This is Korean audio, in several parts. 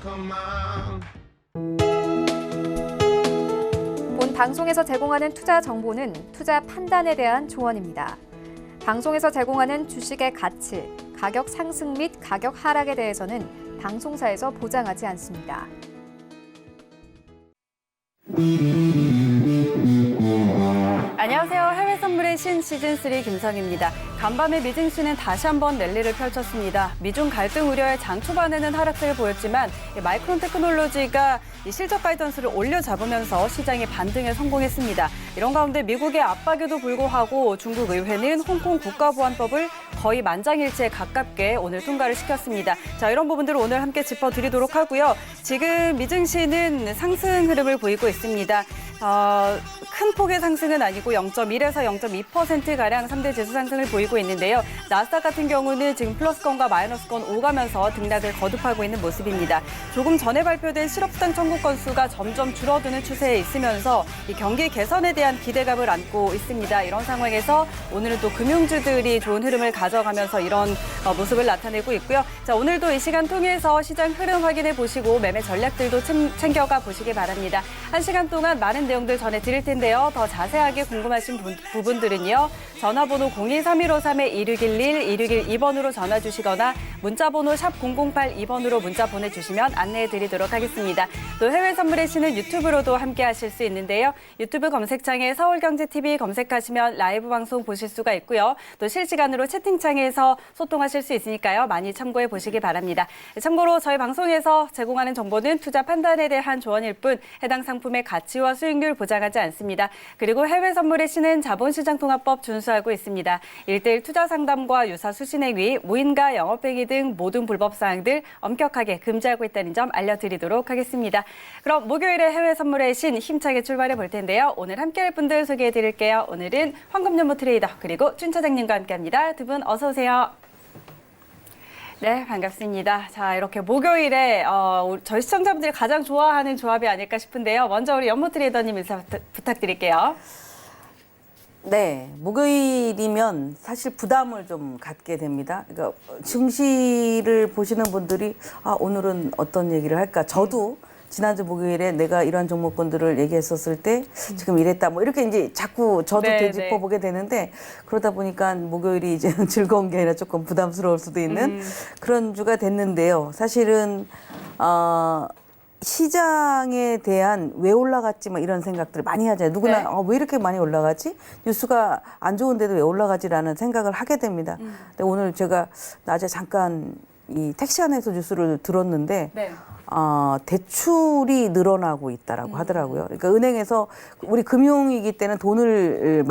본 방송에서 제공하는 투자 정보는 투자 판단에 대한 조언입니다. 방송에서 제공하는 주식의 가치, 가격 상승 및 가격 하락에 대해서는 방송사에서 보장하지 않습니다. 안녕하세요. 해외 선물의 신 시즌3 김성희입니다. 간밤에 미증시는 다시 한번 랠리를 펼쳤습니다. 미중 갈등 우려에 장 초반에는 하락세를 보였지만 마이크론 테크놀로지가 실적 가이던스를 올려잡으면서 시장의 반등에 성공했습니다. 이런 가운데 미국의 압박에도 불구하고 중국 의회는 홍콩 국가보안법을 거의 만장일치에 가깝게 오늘 통과를 시켰습니다. 자, 이런 부분들을 오늘 함께 짚어드리도록 하고요. 지금 미증시는 상승 흐름을 보이고 있습니다. 큰 폭의 상승은 아니고 0.1에서 0.2%가량 3대 지수 상승을 보이고 있는데요. 나스닥 같은 경우는 지금 플러스권과 마이너스권 오가면서 등락을 거듭하고 있는 모습입니다. 조금 전에 발표된 실업수당 청구 건수가 점점 줄어드는 추세에 있으면서 이 경기 개선에 대한 기대감을 안고 있습니다. 이런 상황에서 오늘은 또 금융주들이 좋은 흐름을 가져가면서 이런 모습을 나타내고 있고요. 자, 오늘도 이 시간 통해서 시장 흐름 확인해 보시고 매매 전략들도 챙겨가 보시기 바랍니다. 1시간 동안 많은 내용들 전해드릴 텐데요. 더 자세하게 궁금하신 부분들은요. 전화번호 023153-2611, 2612번으로 전화 주시거나 문자번호 샵 0082번으로 문자 보내주시면 안내해드리도록 하겠습니다. 또 해외 선물의 신은 유튜브로도 함께 하실 수 있는데요. 유튜브 검색창에 서울경제TV 검색하시면 라이브 방송 보실 수가 있고요. 또 실시간으로 채팅창에서 소통하실 수 있으니까요. 많이 참고해 보시기 바랍니다. 참고로 저희 방송에서 제공하는 정보는 투자 판단에 대한 조언일 뿐 해당 상품의 가치와 수익률 보장하지 않습니다. 그리고 해외 선물의 신은 자본시장통합법 준수하고 있습니다. 1:1 투자 상담과 유사 수신행위, 무인가 영업행위 등 모든 불법 사항들 엄격하게 금지하고 있다는 점 알려드리도록 하겠습니다. 그럼 목요일에 해외 선물의 신 힘차게 출발해 볼 텐데요. 오늘 함께할 분들 소개해 드릴게요. 오늘은 황금연모 트레이더 그리고 준 차장님과 함께합니다. 두 분 어서 오세요. 네, 반갑습니다. 자, 이렇게 목요일에 저희 시청자분들이 가장 좋아하는 조합이 아닐까 싶은데요. 먼저 우리 연모 트레이더님 인사 부탁드릴게요. 네, 목요일이면 사실 부담을 좀 갖게 됩니다. 그러니까 증시를 보시는 분들이 오늘은 어떤 얘기를 할까? 저도 지난주 목요일에 내가 이런 종목군들을 얘기했었을 때 지금 이랬다 뭐 이렇게 이제 자꾸 저도 되짚어보게 되는데 그러다 보니까 목요일이 이제 즐거운 게 아니라 조금 부담스러울 수도 있는 그런 주가 됐는데요. 사실은 시장에 대한 왜 올라갔지 막 이런 생각들 많이 하잖아요. 누구나 왜 이렇게 많이 올라가지? 뉴스가 안 좋은데도 왜 올라가지라는 생각을 하게 됩니다. 근데 오늘 제가 낮에 잠깐 이 택시 안에서 뉴스를 들었는데 대출이 늘어나고 있다라고 하더라고요. 그러니까 은행에서 우리 금융위기 때는 돈을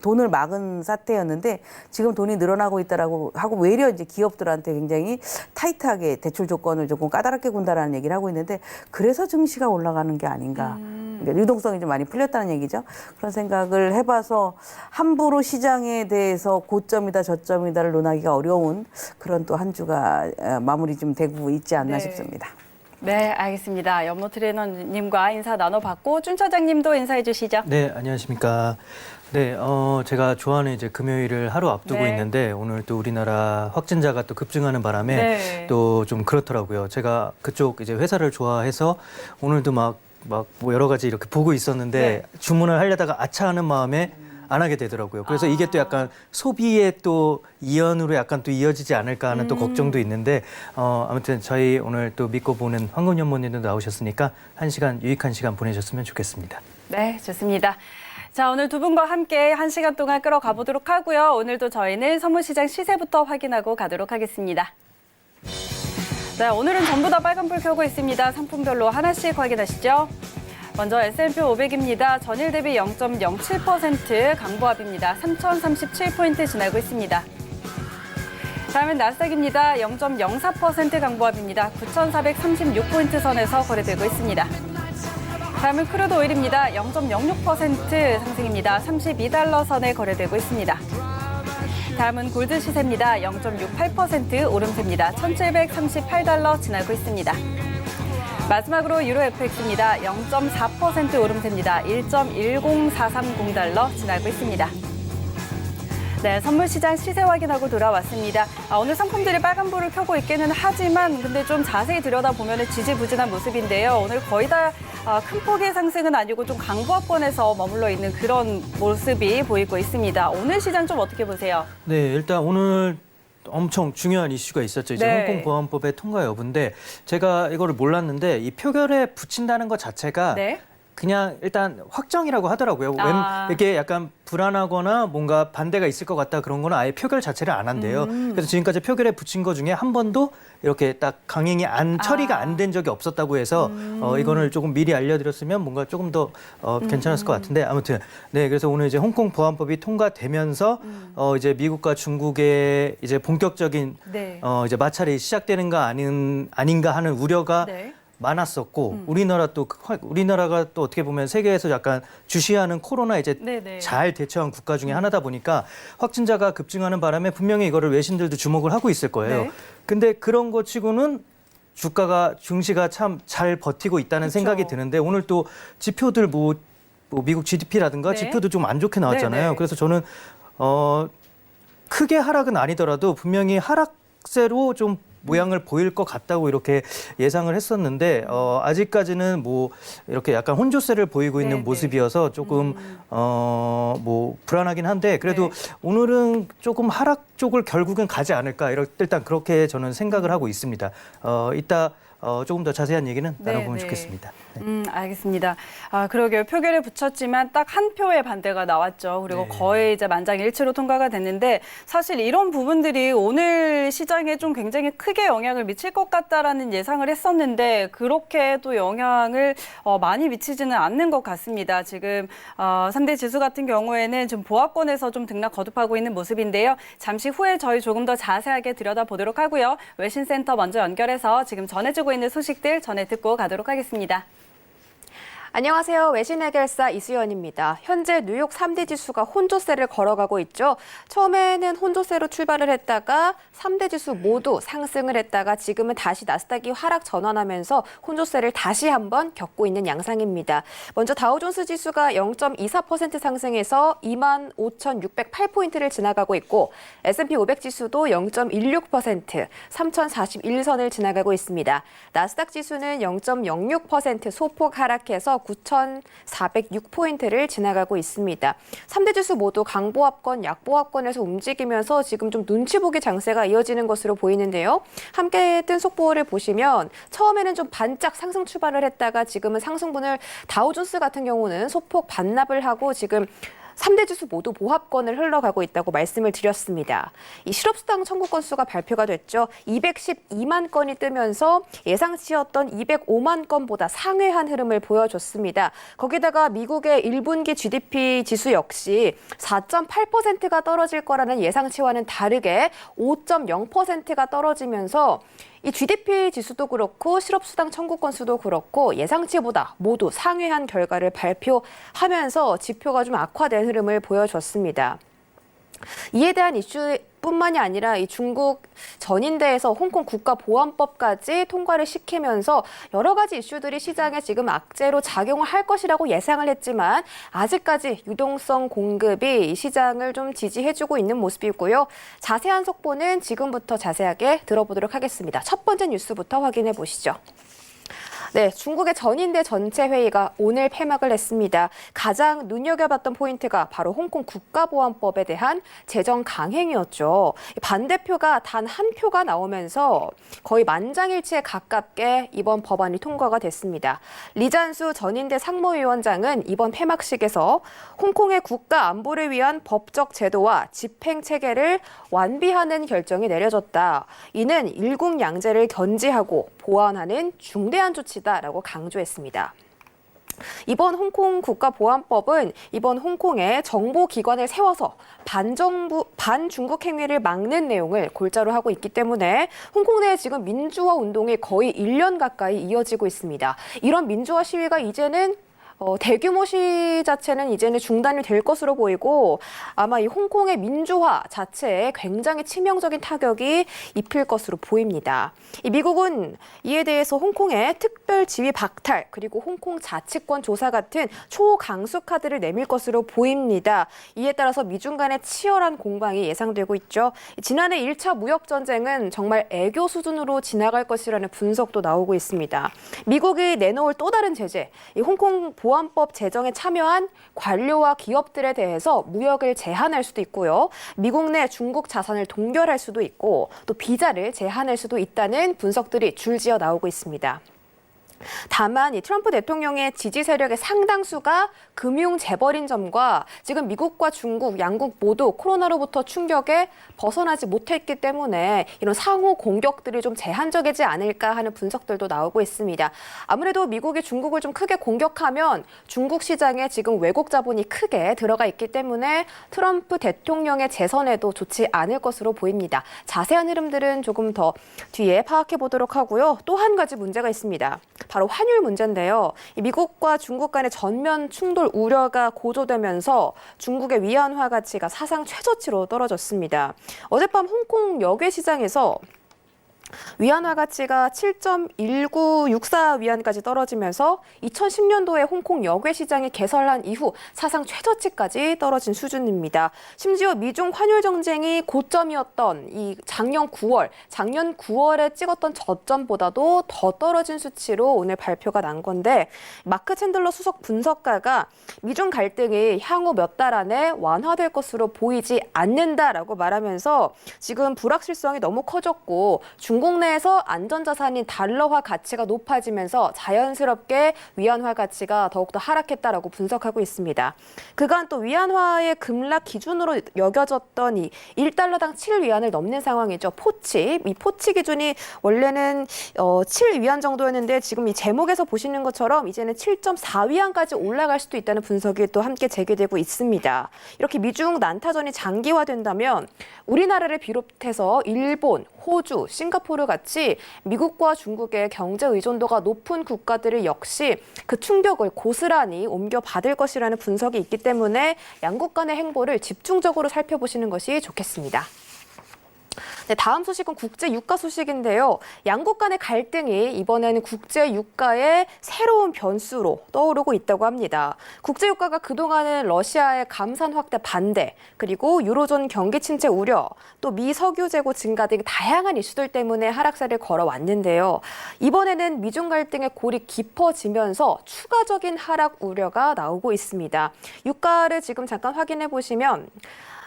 돈을 막은 사태였는데 지금 돈이 늘어나고 있다라고 하고 외려 이제 기업들한테 굉장히 타이트하게 대출 조건을 조금 까다롭게 군다라는 얘기를 하고 있는데 그래서 증시가 올라가는 게 아닌가. 그러니까 유동성이 좀 많이 풀렸다는 얘기죠. 그런 생각을 해봐서 함부로 시장에 대해서 고점이다 저점이다를 논하기가 어려운 그런 또 한 주가 마무리 좀 되고 있지 않나 싶습니다. 네, 알겠습니다. 연모 트레이너님과 인사 나눠봤고 준 차장님도 인사해 주시죠. 네, 안녕하십니까. 네, 제가 좋아하는 이제 금요일을 하루 앞두고 있는데 오늘 또 우리나라 확진자가 또 급증하는 바람에 또 좀 그렇더라고요. 제가 그쪽 이제 회사를 좋아해서 오늘도 막 뭐 여러 가지 이렇게 보고 있었는데 주문을 하려다가 아차하는 마음에 안 하게 되더라고요. 그래서 이게 또 약간 소비의 또 이연으로 약간 또 이어지지 않을까 하는 또 걱정도 있는데 아무튼 저희 오늘 또 믿고 보는 황금연모님도 나오셨으니까 유익한 시간 보내셨으면 좋겠습니다. 네, 좋습니다. 자, 오늘 두 분과 함께 1시간 동안 끌어가 보도록 하고요. 오늘도 저희는 선물시장 시세부터 확인하고 가도록 하겠습니다. 네, 오늘은 전부 다 빨간불 켜고 있습니다. 상품별로 하나씩 확인하시죠. 먼저 S&P 500입니다. 전일 대비 0.07% 강보합입니다. 3,037포인트 지나고 있습니다. 다음은 나스닥입니다. 0.04% 강보합입니다. 9,436포인트 선에서 거래되고 있습니다. 다음은 크루드 오일입니다. 0.06% 상승입니다. 32달러 선에 거래되고 있습니다. 다음은 골드 시세입니다. 0.68% 오름세입니다. 1,738달러 지나고 있습니다. 마지막으로 유로 FX입니다. 0.4% 오름세입니다. 1.10430달러 지나고 있습니다. 네, 선물시장 시세 확인하고 돌아왔습니다. 오늘 상품들이 빨간불을 켜고 있기는 하지만 근데 좀 자세히 들여다보면 지지부진한 모습인데요. 오늘 거의 다 큰 폭의 상승은 아니고 좀 강보합권에서 머물러 있는 그런 모습이 보이고 있습니다. 오늘 시장 좀 어떻게 보세요? 네, 일단 오늘 엄청 중요한 이슈가 있었죠. 이제 네. 홍콩 보안법의 통과 여부인데 제가 이거를 몰랐는데 이 표결에 붙인다는 것 자체가 네. 그냥 일단 확정이라고 하더라고요. 아. 이게 약간 불안하거나 뭔가 반대가 있을 것 같다 그런 거는 아예 표결 자체를 안 한대요. 그래서 지금까지 표결에 붙인 거 중에 한 번도 이렇게 딱 강행이 처리가 안 된 적이 없었다고 해서 이거를 조금 미리 알려드렸으면 뭔가 조금 더 괜찮았을 것 같은데 아무튼 네 그래서 오늘 이제 홍콩 보안법이 통과되면서 이제 미국과 중국의 이제 본격적인 네. 이제 마찰이 시작되는 거 아닌가 하는 우려가 네. 많았었고 우리나라가 또 어떻게 보면 세계에서 약간 주시하는 코로나 이제 네네. 잘 대처한 국가 중에 하나다 보니까 확진자가 급증하는 바람에 분명히 이거를 외신들도 주목을 하고 있을 거예요. 네. 근데 그런 거 치고는 증시가 참 잘 버티고 있다는 그쵸. 생각이 드는데 오늘 또 지표들 뭐 미국 GDP라든가 네. 지표도 좀 안 좋게 나왔잖아요. 네네. 그래서 저는 크게 하락은 아니더라도 분명히 하락세로 좀 모양을 보일 것 같다고 이렇게 예상을 했었는데 아직까지는 뭐 이렇게 약간 혼조세를 보이고 있는 네네. 모습이어서 조금 뭐 불안하긴 한데 그래도 네. 오늘은 조금 하락 쪽을 결국은 가지 않을까 일단 그렇게 저는 생각을 하고 있습니다. 이따 조금 더 자세한 얘기는 나눠보면 네네. 좋겠습니다. 네. 알겠습니다. 그러게요. 표결에 붙였지만 딱 한 표의 반대가 나왔죠. 그리고 네. 거의 이제 만장일치로 통과가 됐는데 사실 이런 부분들이 오늘 시장에 좀 굉장히 크게 영향을 미칠 것 같다라는 예상을 했었는데 그렇게 또 영향을 많이 미치지는 않는 것 같습니다. 지금 3대 지수 같은 경우에는 좀 보합권에서 좀 등락 거듭하고 있는 모습인데요. 잠시 후에 저희 조금 더 자세하게 들여다보도록 하고요. 외신센터 먼저 연결해서 지금 전해주고 있는 소식들 전해 듣고 가도록 하겠습니다. 안녕하세요. 외신 해결사 이수연입니다. 현재 뉴욕 3대 지수가 혼조세를 걸어가고 있죠. 처음에는 혼조세로 출발을 했다가 3대 지수 모두 상승을 했다가 지금은 다시 나스닥이 하락 전환하면서 혼조세를 다시 한번 겪고 있는 양상입니다. 먼저 다우존스 지수가 0.24% 상승해서 25,608포인트를 지나가고 있고 S&P 500 지수도 0.16%, 3,041선을 지나가고 있습니다. 나스닥 지수는 0.06% 소폭 하락해서 9,406포인트를 지나가고 있습니다. 3대 지수 모두 강보합권, 약보합권에서 움직이면서 지금 좀 눈치 보기 장세가 이어지는 것으로 보이는데요. 함께 뜬 속보를 보시면 처음에는 좀 반짝 상승 출발을 했다가 지금은 상승분을 다우존스 같은 경우는 소폭 반납을 하고 지금 3대 지수 모두 보합권을 흘러가고 있다고 말씀을 드렸습니다. 이 실업수당 청구 건수가 발표가 됐죠. 212만 건이 뜨면서 예상치였던 205만 건보다 상회한 흐름을 보여줬습니다. 거기다가 미국의 1분기 GDP 지수 역시 4.8%가 떨어질 거라는 예상치와는 다르게 5.0%가 떨어지면서 이 GDP 지수도 그렇고 실업수당 청구 건수도 그렇고 예상치보다 모두 상회한 결과를 발표하면서 지표가 좀 악화된 흐름을 보여줬습니다. 이에 대한 이슈뿐만이 아니라 이 중국 전인대에서 홍콩 국가보안법까지 통과를 시키면서 여러 가지 이슈들이 시장에 지금 악재로 작용을 할 것이라고 예상을 했지만 아직까지 유동성 공급이 시장을 좀 지지해주고 있는 모습이고요. 자세한 속보는 지금부터 자세하게 들어보도록 하겠습니다. 첫 번째 뉴스부터 확인해 보시죠. 네, 중국의 전인대 전체 회의가 오늘 폐막을 했습니다. 가장 눈여겨봤던 포인트가 바로 홍콩 국가보안법에 대한 재정 강행이었죠. 반대표가 단 한 표가 나오면서 거의 만장일치에 가깝게 이번 법안이 통과가 됐습니다. 리잔수 전인대 상무위원장은 이번 폐막식에서 홍콩의 국가 안보를 위한 법적 제도와 집행 체계를 완비하는 결정이 내려졌다. 이는 일국양제를 견지하고 보완하는 중대한 조치다라고 강조했습니다. 이번 홍콩 국가보안법은 이번 홍콩에 정보기관을 세워서 반중국 행위를 막는 내용을 골자로 하고 있기 때문에 홍콩 내에 지금 민주화 운동이 거의 1년 가까이 이어지고 있습니다. 이런 민주화 시위가 이제는 대규모 시위 자체는 이제는 중단이 될 것으로 보이고 아마 이 홍콩의 민주화 자체에 굉장히 치명적인 타격이 입힐 것으로 보입니다. 이 미국은 이에 대해서 홍콩의 특별 지위 박탈 그리고 홍콩 자치권 조사 같은 초강수 카드를 내밀 것으로 보입니다. 이에 따라서 미중 간의 치열한 공방이 예상되고 있죠. 지난해 1차 무역 전쟁은 정말 애교 수준으로 지나갈 것이라는 분석도 나오고 있습니다. 미국이 내놓을 또 다른 제재, 이 홍콩 보안법 제정에 참여한 관료와 기업들에 대해서 무역을 제한할 수도 있고요. 미국 내 중국 자산을 동결할 수도 있고 또 비자를 제한할 수도 있다는 분석들이 줄지어 나오고 있습니다. 다만 이 트럼프 대통령의 지지 세력의 상당수가 금융 재벌인 점과 지금 미국과 중국 양국 모두 코로나로부터 충격에 벗어나지 못했기 때문에 이런 상호 공격들이 좀 제한적이지 않을까 하는 분석들도 나오고 있습니다. 아무래도 미국이 중국을 좀 크게 공격하면 중국 시장에 지금 외국 자본이 크게 들어가 있기 때문에 트럼프 대통령의 재선에도 좋지 않을 것으로 보입니다. 자세한 흐름들은 조금 더 뒤에 파악해 보도록 하고요. 또 한 가지 문제가 있습니다. 바로 환율 문제인데요. 미국과 중국 간의 전면 충돌 우려가 고조되면서 중국의 위안화 가치가 사상 최저치로 떨어졌습니다. 어젯밤 홍콩 역외 시장에서 위안화 가치가 7.1964 위안까지 떨어지면서 2010년도에 홍콩 역외 시장이 개설한 이후 사상 최저치까지 떨어진 수준입니다. 심지어 미중 환율 정쟁이 고점이었던 이 작년 9월에 찍었던 저점보다도 더 떨어진 수치로 오늘 발표가 난 건데 마크 챈들러 수석 분석가가 미중 갈등이 향후 몇 달 안에 완화될 것으로 보이지 않는다라고 말하면서 지금 불확실성이 너무 커졌고 중국 내에서 안전자산인 달러화 가치가 높아지면서 자연스럽게 위안화 가치가 더욱더 하락했다라고 분석하고 있습니다. 그간 또 위안화의 급락 기준으로 여겨졌던 이 1달러당 7위안을 넘는 상황이죠. 포치. 이 포치 기준이 원래는 7위안 정도였는데 지금 이 제목에서 보시는 것처럼 이제는 7.4위안까지 올라갈 수도 있다는 분석이 또 함께 제기되고 있습니다. 이렇게 미중 난타전이 장기화된다면 우리나라를 비롯해서 일본, 호주, 싱가포르 같이 미국과 중국의 경제 의존도가 높은 국가들을 역시 그 충격을 고스란히 옮겨받을 것이라는 분석이 있기 때문에 양국 간의 행보를 집중적으로 살펴보시는 것이 좋겠습니다. 네, 다음 소식은 국제 유가 소식인데요. 양국 간의 갈등이 이번에는 국제 유가의 새로운 변수로 떠오르고 있다고 합니다. 국제 유가가 그동안은 러시아의 감산 확대 반대, 그리고 유로존 경기 침체 우려, 또 미 석유 재고 증가 등 다양한 이슈들 때문에 하락세를 걸어왔는데요. 이번에는 미중 갈등의 골이 깊어지면서 추가적인 하락 우려가 나오고 있습니다. 유가를 지금 잠깐 확인해 보시면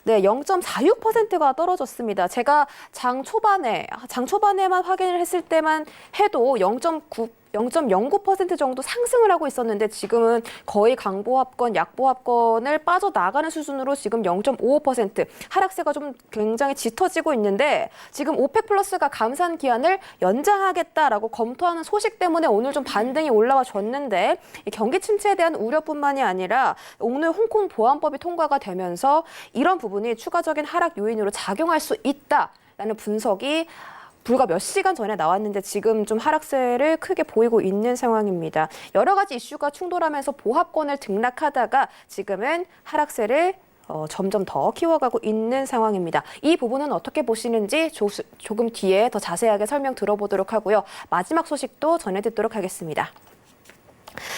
네, 0.46%가 떨어졌습니다. 제가 장 초반에만 확인을 했을 때만 해도 0.09% 정도 상승을 하고 있었는데 지금은 거의 강보합권, 약보합권을 빠져나가는 수준으로 지금 0.55% 하락세가 좀 굉장히 짙어지고 있는데 지금 오펙 플러스가 감산 기한을 연장하겠다라고 검토하는 소식 때문에 오늘 좀 반등이 올라와 줬는데 이 경기 침체에 대한 우려뿐만이 아니라 오늘 홍콩 보안법이 통과가 되면서 이런 부분이 추가적인 하락 요인으로 작용할 수 있다라는 분석이 불과 몇 시간 전에 나왔는데 지금 좀 하락세를 크게 보이고 있는 상황입니다. 여러 가지 이슈가 충돌하면서 보합권을 등락하다가 지금은 하락세를 점점 더 키워가고 있는 상황입니다. 이 부분은 어떻게 보시는지 조금 뒤에 더 자세하게 설명 들어보도록 하고요. 마지막 소식도 전해듣도록 하겠습니다.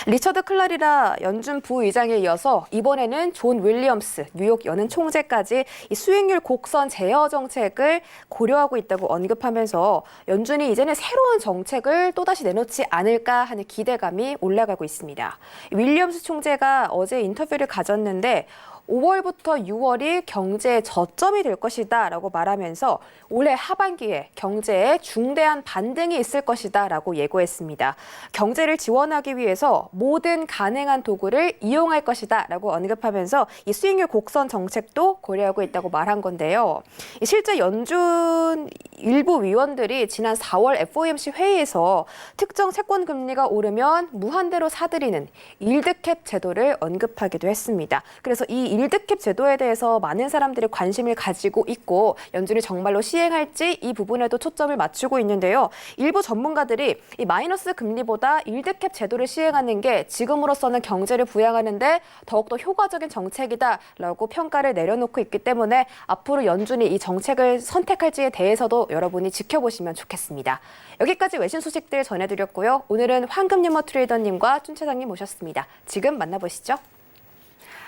리처드 클라리라 연준 부의장에 이어서 이번에는 존 윌리엄스 뉴욕 연은 총재까지 이 수익률 곡선 제어 정책을 고려하고 있다고 언급하면서 연준이 이제는 새로운 정책을 또다시 내놓지 않을까 하는 기대감이 올라가고 있습니다. 윌리엄스 총재가 어제 인터뷰를 가졌는데 5월부터 6월이 경제의 저점이 될 것이다 라고 말하면서 올해 하반기에 경제에 중대한 반등이 있을 것이다 라고 예고했습니다. 경제를 지원하기 위해서 모든 가능한 도구를 이용할 것이다 라고 언급하면서 이 수익률 곡선 정책도 고려하고 있다고 말한 건데요. 실제 연준 일부 위원들이 지난 4월 FOMC 회의에서 특정 채권 금리가 오르면 무한대로 사들이는 일드캡 제도를 언급하기도 했습니다. 그래서 이 일드캡 제도에 대해서 많은 사람들이 관심을 가지고 있고 연준이 정말로 시행할지 이 부분에도 초점을 맞추고 있는데요. 일부 전문가들이 이 마이너스 금리보다 일드캡 제도를 시행하는 게 지금으로서는 경제를 부양하는데 더욱더 효과적인 정책이다라고 평가를 내려놓고 있기 때문에 앞으로 연준이 이 정책을 선택할지에 대해서도 여러분이 지켜보시면 좋겠습니다. 여기까지 외신 소식들 전해드렸고요. 오늘은 황금유머 트레이더님과 준 차장님 모셨습니다. 지금 만나보시죠.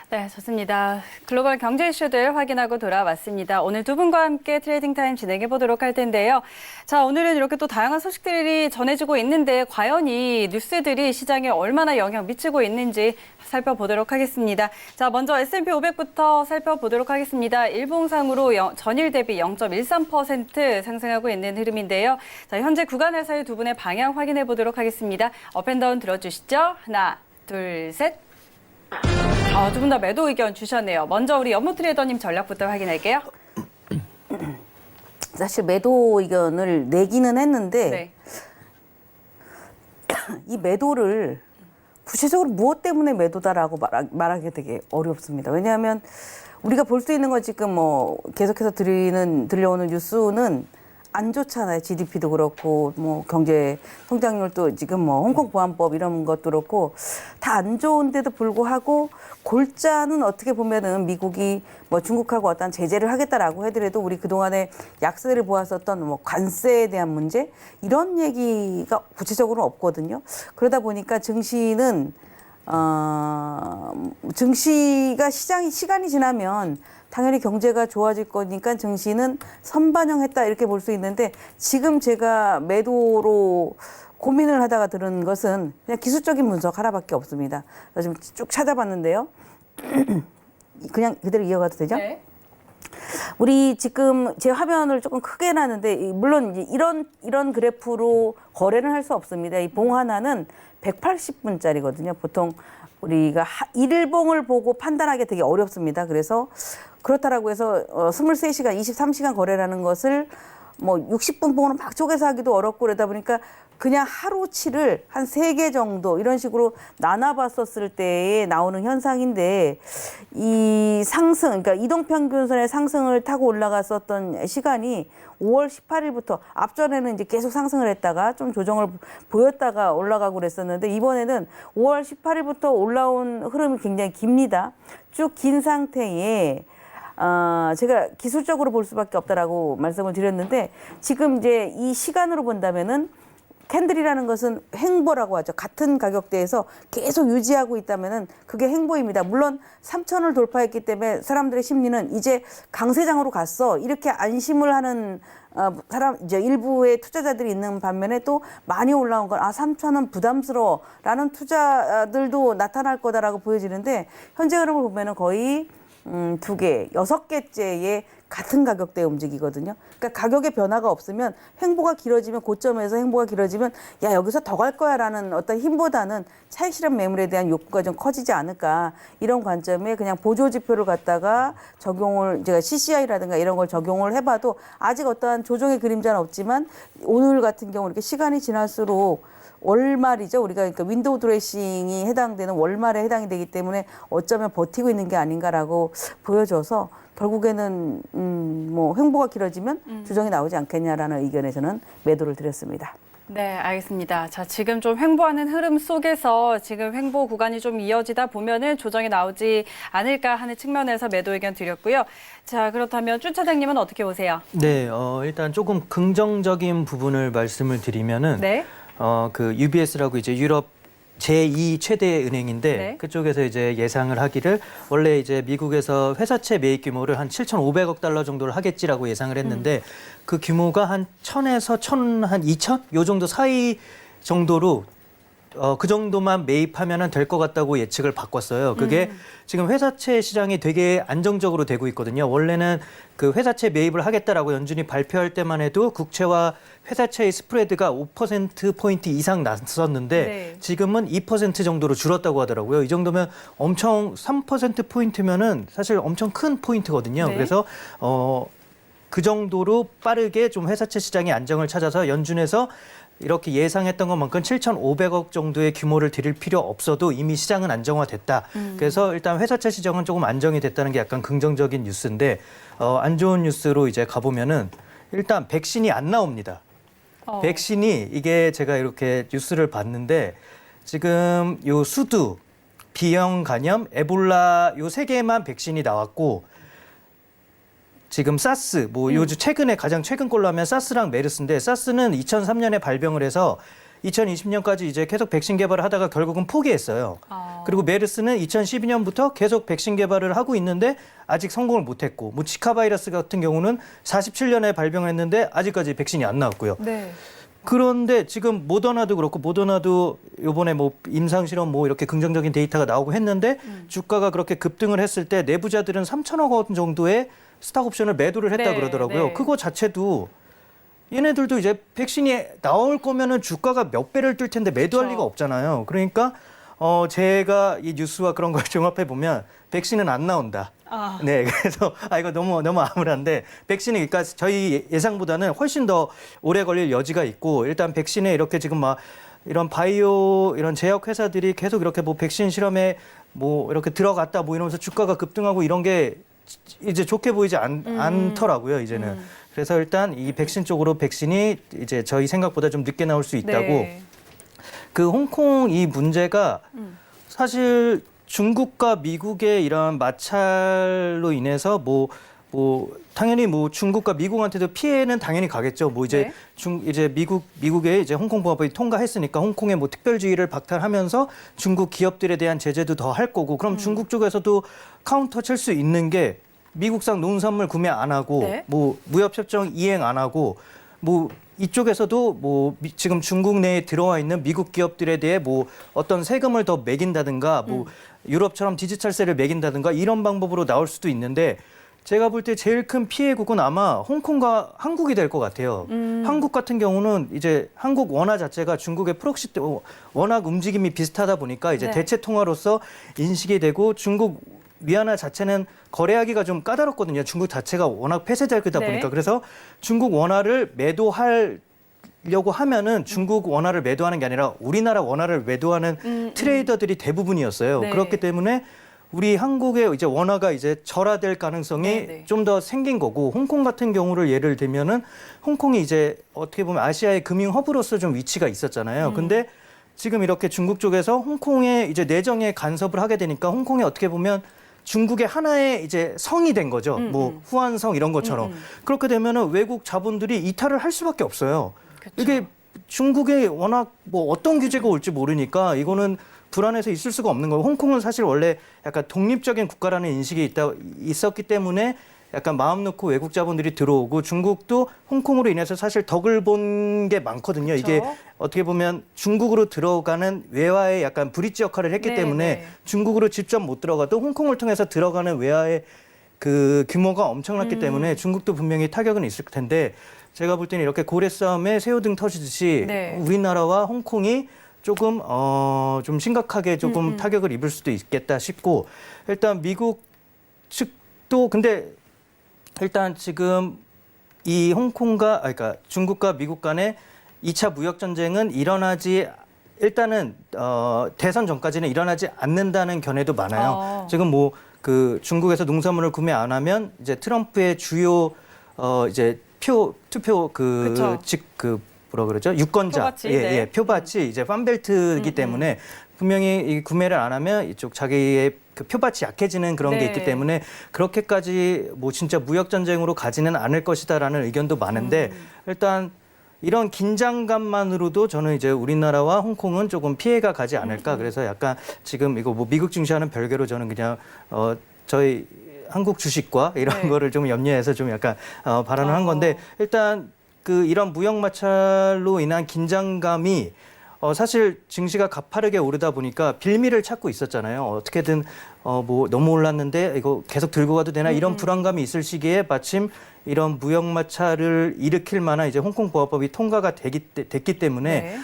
네, 좋습니다. 글로벌 경제 이슈들 확인하고 돌아왔습니다. 오늘 두 분과 함께 트레이딩 타임 진행해 보도록 할 텐데요. 자, 오늘은 이렇게 또 다양한 소식들이 전해지고 있는데 과연 이 뉴스들이 시장에 얼마나 영향 미치고 있는지 살펴보도록 하겠습니다. 자, 먼저 S&P 500부터 살펴보도록 하겠습니다. 일봉상으로 전일 대비 0.13% 상승하고 있는 흐름인데요. 자, 현재 구간에서의 두 분의 방향 확인해 보도록 하겠습니다. 업앤다운 들어주시죠. 하나, 둘, 셋. 두 분 다 매도 의견 주셨네요. 먼저 우리 연무 트레이더님 전략부터 확인할게요. 사실 매도 의견을 내기는 했는데 네. 이 매도를 구체적으로 무엇 때문에 매도다라고 말하기 되게 어렵습니다. 왜냐하면 우리가 볼 수 있는 건 지금 뭐 계속해서 들려오는 뉴스는 안 좋잖아요. GDP도 그렇고 뭐 경제 성장률도 지금 뭐 홍콩 보안법 이런 것도 그렇고 다 안 좋은데도 불구하고 골자는 어떻게 보면은 미국이 뭐 중국하고 어떤 제재를 하겠다라고 해더라도 우리 그동안에 약세를 보았었던 뭐 관세에 대한 문제 이런 얘기가 구체적으로는 없거든요. 그러다 보니까 증시는 증시가 시간이 지나면 당연히 경제가 좋아질 거니까 증시는 선반영했다 이렇게 볼 수 있는데 지금 제가 매도로 고민을 하다가 들은 것은 그냥 기술적인 분석 하나밖에 없습니다. 지금 쭉 찾아봤는데요. 그냥 그대로 이어가도 되죠? 네. 우리 지금 제 화면을 조금 크게 해놨는데 물론 이제 이런 그래프로 거래는 할 수 없습니다. 이 봉 하나는 180분짜리거든요. 보통 우리가 일봉을 보고 판단하기 되게 어렵습니다. 그래서 그렇다라고 해서 23시간, 23시간 거래라는 것을 뭐 60분 봉으로 막 쪼개서 하기도 어렵고 그러다 보니까 그냥 하루치를 한 3개 정도 이런 식으로 나눠봤었을 때에 나오는 현상인데 이 상승, 그러니까 이동평균선의 상승을 타고 올라갔었던 시간이 5월 18일부터 앞전에는 이제 계속 상승을 했다가 좀 조정을 보였다가 올라가고 그랬었는데 이번에는 5월 18일부터 올라온 흐름이 굉장히 깁니다. 쭉 긴 상태에 제가 기술적으로 볼 수밖에 없다라고 말씀을 드렸는데 지금 이제 이 시간으로 본다면은 캔들이라는 것은 횡보라고 하죠. 같은 가격대에서 계속 유지하고 있다면은 그게 횡보입니다. 물론 3,000을 돌파했기 때문에 사람들의 심리는 이제 강세장으로 갔어. 이렇게 안심을 하는 이제 일부의 투자자들이 있는 반면에 또 많이 올라온 건 3,000은 부담스러워라는 투자들도 나타날 거다라고 보여지는데 현재 흐름을 보면은 거의 2개, 6개째의 같은 가격대에 움직이거든요. 그러니까 가격의 변화가 없으면 횡보가 길어지면 고점에서 횡보가 길어지면 야 여기서 더 갈 거야라는 어떤 힘보다는 차익 실현 매물에 대한 욕구가 좀 커지지 않을까 이런 관점에 그냥 보조 지표를 갖다가 적용을 제가 CCI라든가 이런 걸 적용을 해봐도 아직 어떠한 조정의 그림자는 없지만 오늘 같은 경우 이렇게 시간이 지날수록 월말이죠. 우리가 그러니까 윈도우 드레싱이 해당되는 월말에 해당이 되기 때문에 어쩌면 버티고 있는 게 아닌가라고 보여져서 결국에는 뭐 횡보가 길어지면 조정이 나오지 않겠냐라는 의견에 저는 매도를 드렸습니다. 네, 알겠습니다. 자, 지금 좀 횡보하는 흐름 속에서 지금 횡보 구간이 좀 이어지다 보면은 조정이 나오지 않을까 하는 측면에서 매도 의견 드렸고요. 자, 그렇다면 준 차장님은 어떻게 보세요? 네, 일단 조금 긍정적인 부분을 말씀을 드리면은 네. 그 UBS라고 이제 유럽 제2 최대 은행인데 네. 그쪽에서 이제 예상을 하기를 원래 이제 미국에서 회사채 매입 규모를 한 7,500억 달러 정도를 하겠지라고 예상을 했는데 그 규모가 한 1,000에서 2,000 요 정도 사이 정도로 그 정도만 매입하면 될 것 같다고 예측을 바꿨어요. 그게 지금 회사채 시장이 되게 안정적으로 되고 있거든요. 원래는 그 회사채 매입을 하겠다라고 연준이 발표할 때만 해도 국채와 회사채의 스프레드가 5%포인트 이상 났었는데 네. 지금은 2% 정도로 줄었다고 하더라고요. 이 정도면 엄청 3%포인트면은 사실 엄청 큰 포인트거든요. 네. 그래서 그 정도로 빠르게 좀 회사채 시장이 안정을 찾아서 연준에서 이렇게 예상했던 것만큼 7,500억 정도의 규모를 들일 필요 없어도 이미 시장은 안정화됐다. 그래서 일단 회사채 시장은 조금 안정이 됐다는 게 약간 긍정적인 뉴스인데 안 좋은 뉴스로 이제 가보면은 일단 백신이 안 나옵니다. 백신이 이게 제가 이렇게 뉴스를 봤는데 지금 요 수두, B형 간염, 에볼라 요 세 개만 백신이 나왔고 지금 사스, 뭐 요즘 최근에 가장 최근 걸로 하면 사스랑 메르스인데 사스는 2003년에 발병을 해서 2020년까지 이제 계속 백신 개발을 하다가 결국은 포기했어요. 그리고 메르스는 2012년부터 계속 백신 개발을 하고 있는데 아직 성공을 못했고, 뭐 지카 바이러스 같은 경우는 47년에 발병을 했는데 아직까지 백신이 안 나왔고요. 네. 그런데 지금 모더나도 그렇고 모더나도 요번에 뭐 임상실험 뭐 이렇게 긍정적인 데이터가 나오고 했는데 주가가 그렇게 급등을 했을 때 내부자들은 3천억 원 정도의 스탁 옵션을 매도를 했다 네, 그러더라고요. 네. 그거 자체도 얘네들도 이제 백신이 나올 거면은 주가가 몇 배를 뛸 텐데 매도할 그쵸. 리가 없잖아요. 그러니까 제가 이 뉴스와 그런 걸 종합해 보면 백신은 안 나온다. 네, 그래서 이거 너무 암울한데 백신이 그러니까 저희 예상보다는 훨씬 더 오래 걸릴 여지가 있고 일단 백신에 이렇게 지금 막 이런 바이오 이런 제약 회사들이 계속 이렇게 뭐 백신 실험에 뭐 이렇게 들어갔다 뭐 이러면서 주가가 급등하고 이런 게 이제 좋게 보이지 않더라고요, 이제는. 그래서 일단 이 백신 쪽으로 백신이 이제 저희 생각보다 좀 늦게 나올 수 있다고. 네. 그 홍콩 이 문제가 사실 중국과 미국의 이런 마찰로 인해서 뭐 당연히 뭐 중국과 미국한테도 피해는 당연히 가겠죠. 뭐 이제 네. 이제 미국의 이제 홍콩 법이 통과했으니까 홍콩의 뭐 특별주의를 박탈하면서 중국 기업들에 대한 제재도 더 할 거고 그럼 중국 쪽에서도 카운터 칠 수 있는 게 미국산 농산물 구매 안 하고 네. 뭐 무협협정 이행 안 하고 뭐 이쪽에서도 뭐 지금 중국 내에 들어와 있는 미국 기업들에 대해 뭐 어떤 세금을 더 매긴다든가 뭐 유럽처럼 디지털세를 매긴다든가 이런 방법으로 나올 수도 있는데 제가 볼 때 제일 큰 피해국은 아마 홍콩과 한국이 될 것 같아요. 한국 같은 경우는 이제 한국 원화 자체가 중국의 프록시 때 워낙 움직임이 비슷하다 보니까 이제 네. 대체 통화로서 인식이 되고 중국 위안화 자체는 거래하기가 좀 까다롭거든요. 중국 자체가 워낙 폐쇄적이다 네. 보니까 그래서 중국 원화를 매도하려고 하면은 중국 원화를 매도하는 게 아니라 우리나라 원화를 매도하는 트레이더들이 대부분이었어요. 네. 그렇기 때문에 우리 한국의 이제 원화가 이제 절하될 가능성이 네. 좀 더 생긴 거고 홍콩 같은 경우를 예를 들면은 홍콩이 이제 어떻게 보면 아시아의 금융 허브로서 좀 위치가 있었잖아요. 근데 지금 이렇게 중국 쪽에서 홍콩에 이제 내정에 간섭을 하게 되니까 홍콩이 어떻게 보면 중국의 하나의 이제 성이 된 거죠. 뭐 후한성 이런 것처럼. 그렇게 되면은 외국 자본들이 이탈을 할 수밖에 없어요. 그쵸. 이게 중국에 워낙 뭐 어떤 규제가 올지 모르니까 이거는 불안해서 있을 수가 없는 거예요. 홍콩은 사실 원래 약간 독립적인 국가라는 인식이 있었기 때문에 약간 마음 놓고 외국 자본들이 들어오고 중국도 홍콩으로 인해서 사실 덕을 본 게 많거든요. 그쵸. 이게 어떻게 보면 중국으로 들어가는 외화의 약간 브릿지 역할을 했기 네, 때문에 네. 중국으로 직접 못 들어가도 홍콩을 통해서 들어가는 외화의 그 규모가 엄청났기 때문에 중국도 분명히 타격은 있을 텐데 제가 볼 때는 이렇게 고래 싸움에 새우등 터지듯이 네. 우리나라와 홍콩이 조금 좀 심각하게 조금 타격을 입을 수도 있겠다 싶고 일단 미국 측도 근데 일단 지금 이 홍콩과 그러니까 중국과 미국 간의 2차 무역 전쟁은 일단은 대선 전까지는 일어나지 않는다는 견해도 많아요. 지금 뭐 그 중국에서 농산물을 구매 안 하면 이제 트럼프의 주요 이제 투표 그쵸. 뭐라 그러죠? 유권자, 표밭이, 네. 표밭이 이제 팜벨트이기 때문에 분명히 이 구매를 안 하면 이쪽 자기의 그 표밭이 약해지는 그런 게 네. 있기 때문에 그렇게까지 뭐 진짜 무역 전쟁으로 가지는 않을 것이다라는 의견도 많은데 일단 이런 긴장감만으로도 저는 이제 우리나라와 홍콩은 조금 피해가 가지 않을까 그래서 약간 지금 이거 뭐 미국 증시와는 별개로 저는 그냥 저희 한국 주식과 이런 네. 거를 좀 염려해서 좀 약간 발언을 한 건데 일단 그 이런 무역 마찰로 인한 긴장감이 사실 증시가 가파르게 오르다 보니까 빌미를 찾고 있었잖아요. 어떻게든 뭐 너무 올랐는데 이거 계속 들고 가도 되나 이런 불안감이 있을 시기에 마침 이런 무역 마찰을 일으킬 만한 이제 홍콩 보호법이 통과가 됐기 때문에 네.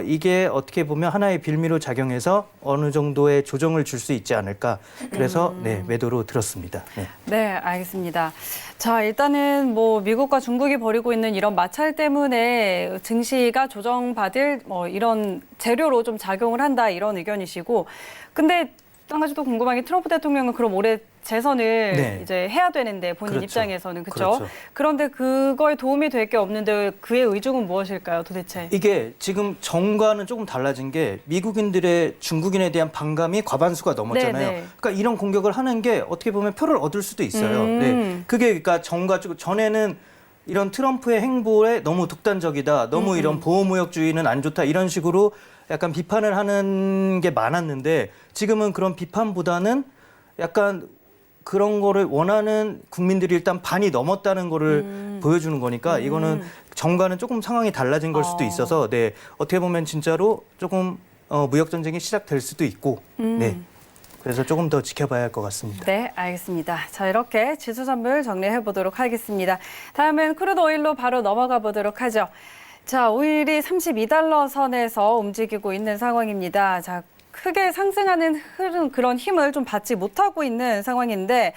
이게 어떻게 보면 하나의 빌미로 작용해서 어느 정도의 조정을 줄 수 있지 않을까. 그래서 네, 매도로 들었습니다. 네. 네, 알겠습니다. 자, 일단은 뭐 미국과 중국이 벌이고 있는 이런 마찰 때문에 증시가 조정받을 뭐 이런 재료로 좀 작용을 한다 이런 의견이시고, 근데 한 가지 또 궁금한 게 트럼프 대통령은 그럼 올해 재선을 네. 이제 해야 되는데 본인 그렇죠. 입장에서는 그렇죠? 그렇죠. 그런데 그거에 도움이 될 게 없는데 그의 의중은 무엇일까요, 도대체? 이게 지금 전과는 조금 달라진 게 미국인들의 중국인에 대한 반감이 과반수가 넘었잖아요. 네, 네. 그러니까 이런 공격을 하는 게 어떻게 보면 표를 얻을 수도 있어요. 네. 그게 그러니까 전에는 이런 트럼프의 행보에 너무 독단적이다, 너무 이런 보호무역주의는 안 좋다 이런 식으로 약간 비판을 하는 게 많았는데 지금은 그런 비판보다는 약간 그런 거를 원하는 국민들이 일단 반이 넘었다는 거를 보여주는 거니까 이거는 전과는 조금 상황이 달라진 걸 수도 있어서 네, 어떻게 보면 진짜로 조금 무역 전쟁이 시작될 수도 있고 네. 그래서 조금 더 지켜봐야 할 것 같습니다. 네, 알겠습니다. 자, 이렇게 지수 선물 정리해 보도록 하겠습니다. 다음은 크루드 오일로 바로 넘어가 보도록 하죠. 자, 오일이 32달러 선에서 움직이고 있는 상황입니다. 자, 크게 상승하는 그런 힘을 좀 받지 못하고 있는 상황인데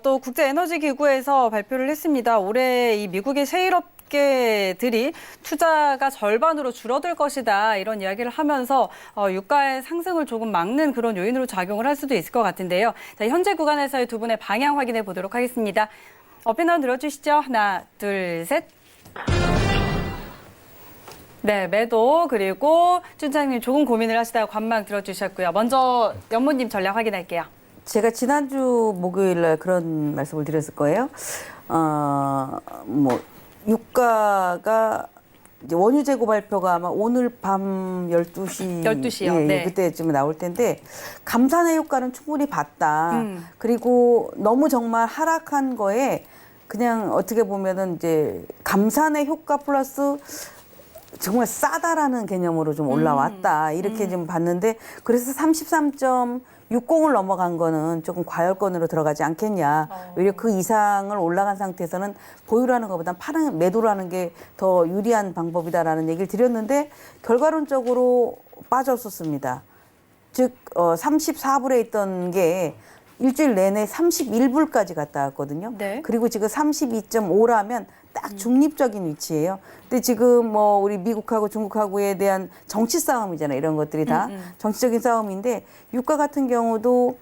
또 국제에너지기구에서 발표를 했습니다. 올해 이 미국의 셰일업계들이 투자가 절반으로 줄어들 것이다 이런 이야기를 하면서 유가의 상승을 조금 막는 그런 요인으로 작용을 할 수도 있을 것 같은데요. 자, 현재 구간에서의 두 분의 방향 확인해 보도록 하겠습니다. 어필 들어주시죠. 하나, 둘, 셋. 네, 매도 그리고 춘장님 조금 고민을 하시다가 관망 들어주셨고요. 먼저 연모님 전략 확인할게요. 제가 지난주 목요일 날 그런 말씀을 드렸을 거예요. 뭐 유가가 이제 원유 재고 발표가 아마 오늘 밤 12시 12시요. 예, 네. 그때쯤에 나올 텐데 감산의 효과는 충분히 봤다. 그리고 너무 정말 하락한 거에 그냥 어떻게 보면은 이제 감산의 효과 플러스 정말 싸다라는 개념으로 좀 올라왔다. 이렇게 좀 봤는데 그래서 33.60을 넘어간 거는 조금 과열권으로 들어가지 않겠냐. 오히려 그 이상을 올라간 상태에서는 보유를 하는 것보다 매도를 하는 게 더 유리한 방법이다라는 얘기를 드렸는데 결과론적으로 빠졌었습니다. 즉 34불에 있던 게 일주일 내내 31불까지 갔다 왔거든요. 네. 그리고 지금 32.5라면 딱 중립적인 위치예요. 근데 지금 뭐 우리 미국하고 중국하고에 대한 정치 싸움이잖아요. 이런 것들이 다 정치적인 싸움인데 유가 같은 경우도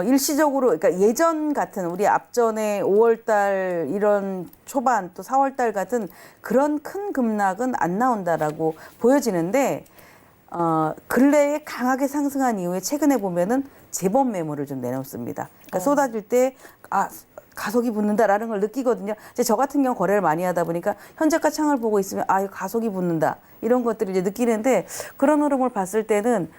일시적으로 그러니까 예전 같은 우리 앞전에 5월달 이런 초반 또 4월달 같은 그런 큰 급락은 안 나온다라고 보여지는데 근래에 강하게 상승한 이후에 최근에 보면은 재범 매물을 좀 내놓습니다. 그러니까 쏟아질 때 가속이 붙는다라는 걸 느끼거든요. 이제 저 같은 경우 거래를 많이 하다 보니까 현재가 창을 보고 있으면 이거 가속이 붙는다 이런 것들을 이제 느끼는데 그런 흐름을 봤을 때는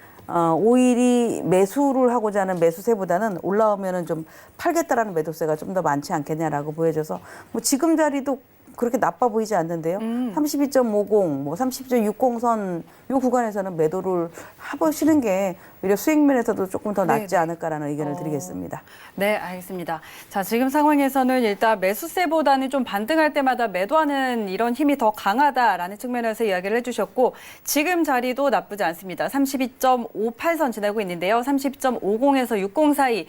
오일이 매수를 하고자 하는 매수세보다는 올라오면은 좀 팔겠다라는 매도세가 좀 더 많지 않겠냐라고 보여져서 뭐 지금 자리도 그렇게 나빠 보이지 않는데요. 32.50, 뭐 30.60 선 이 구간에서는 매도를 해보시는 게 오히려 수익면에서도 조금 더 낫지 않을까라는 의견을 드리겠습니다. 네, 알겠습니다. 자, 지금 상황에서는 일단 매수세보다는 좀 반등할 때마다 매도하는 이런 힘이 더 강하다라는 측면에서 이야기를 해주셨고 지금 자리도 나쁘지 않습니다. 32.58선 지나고 있는데요. 30.50에서 60 사이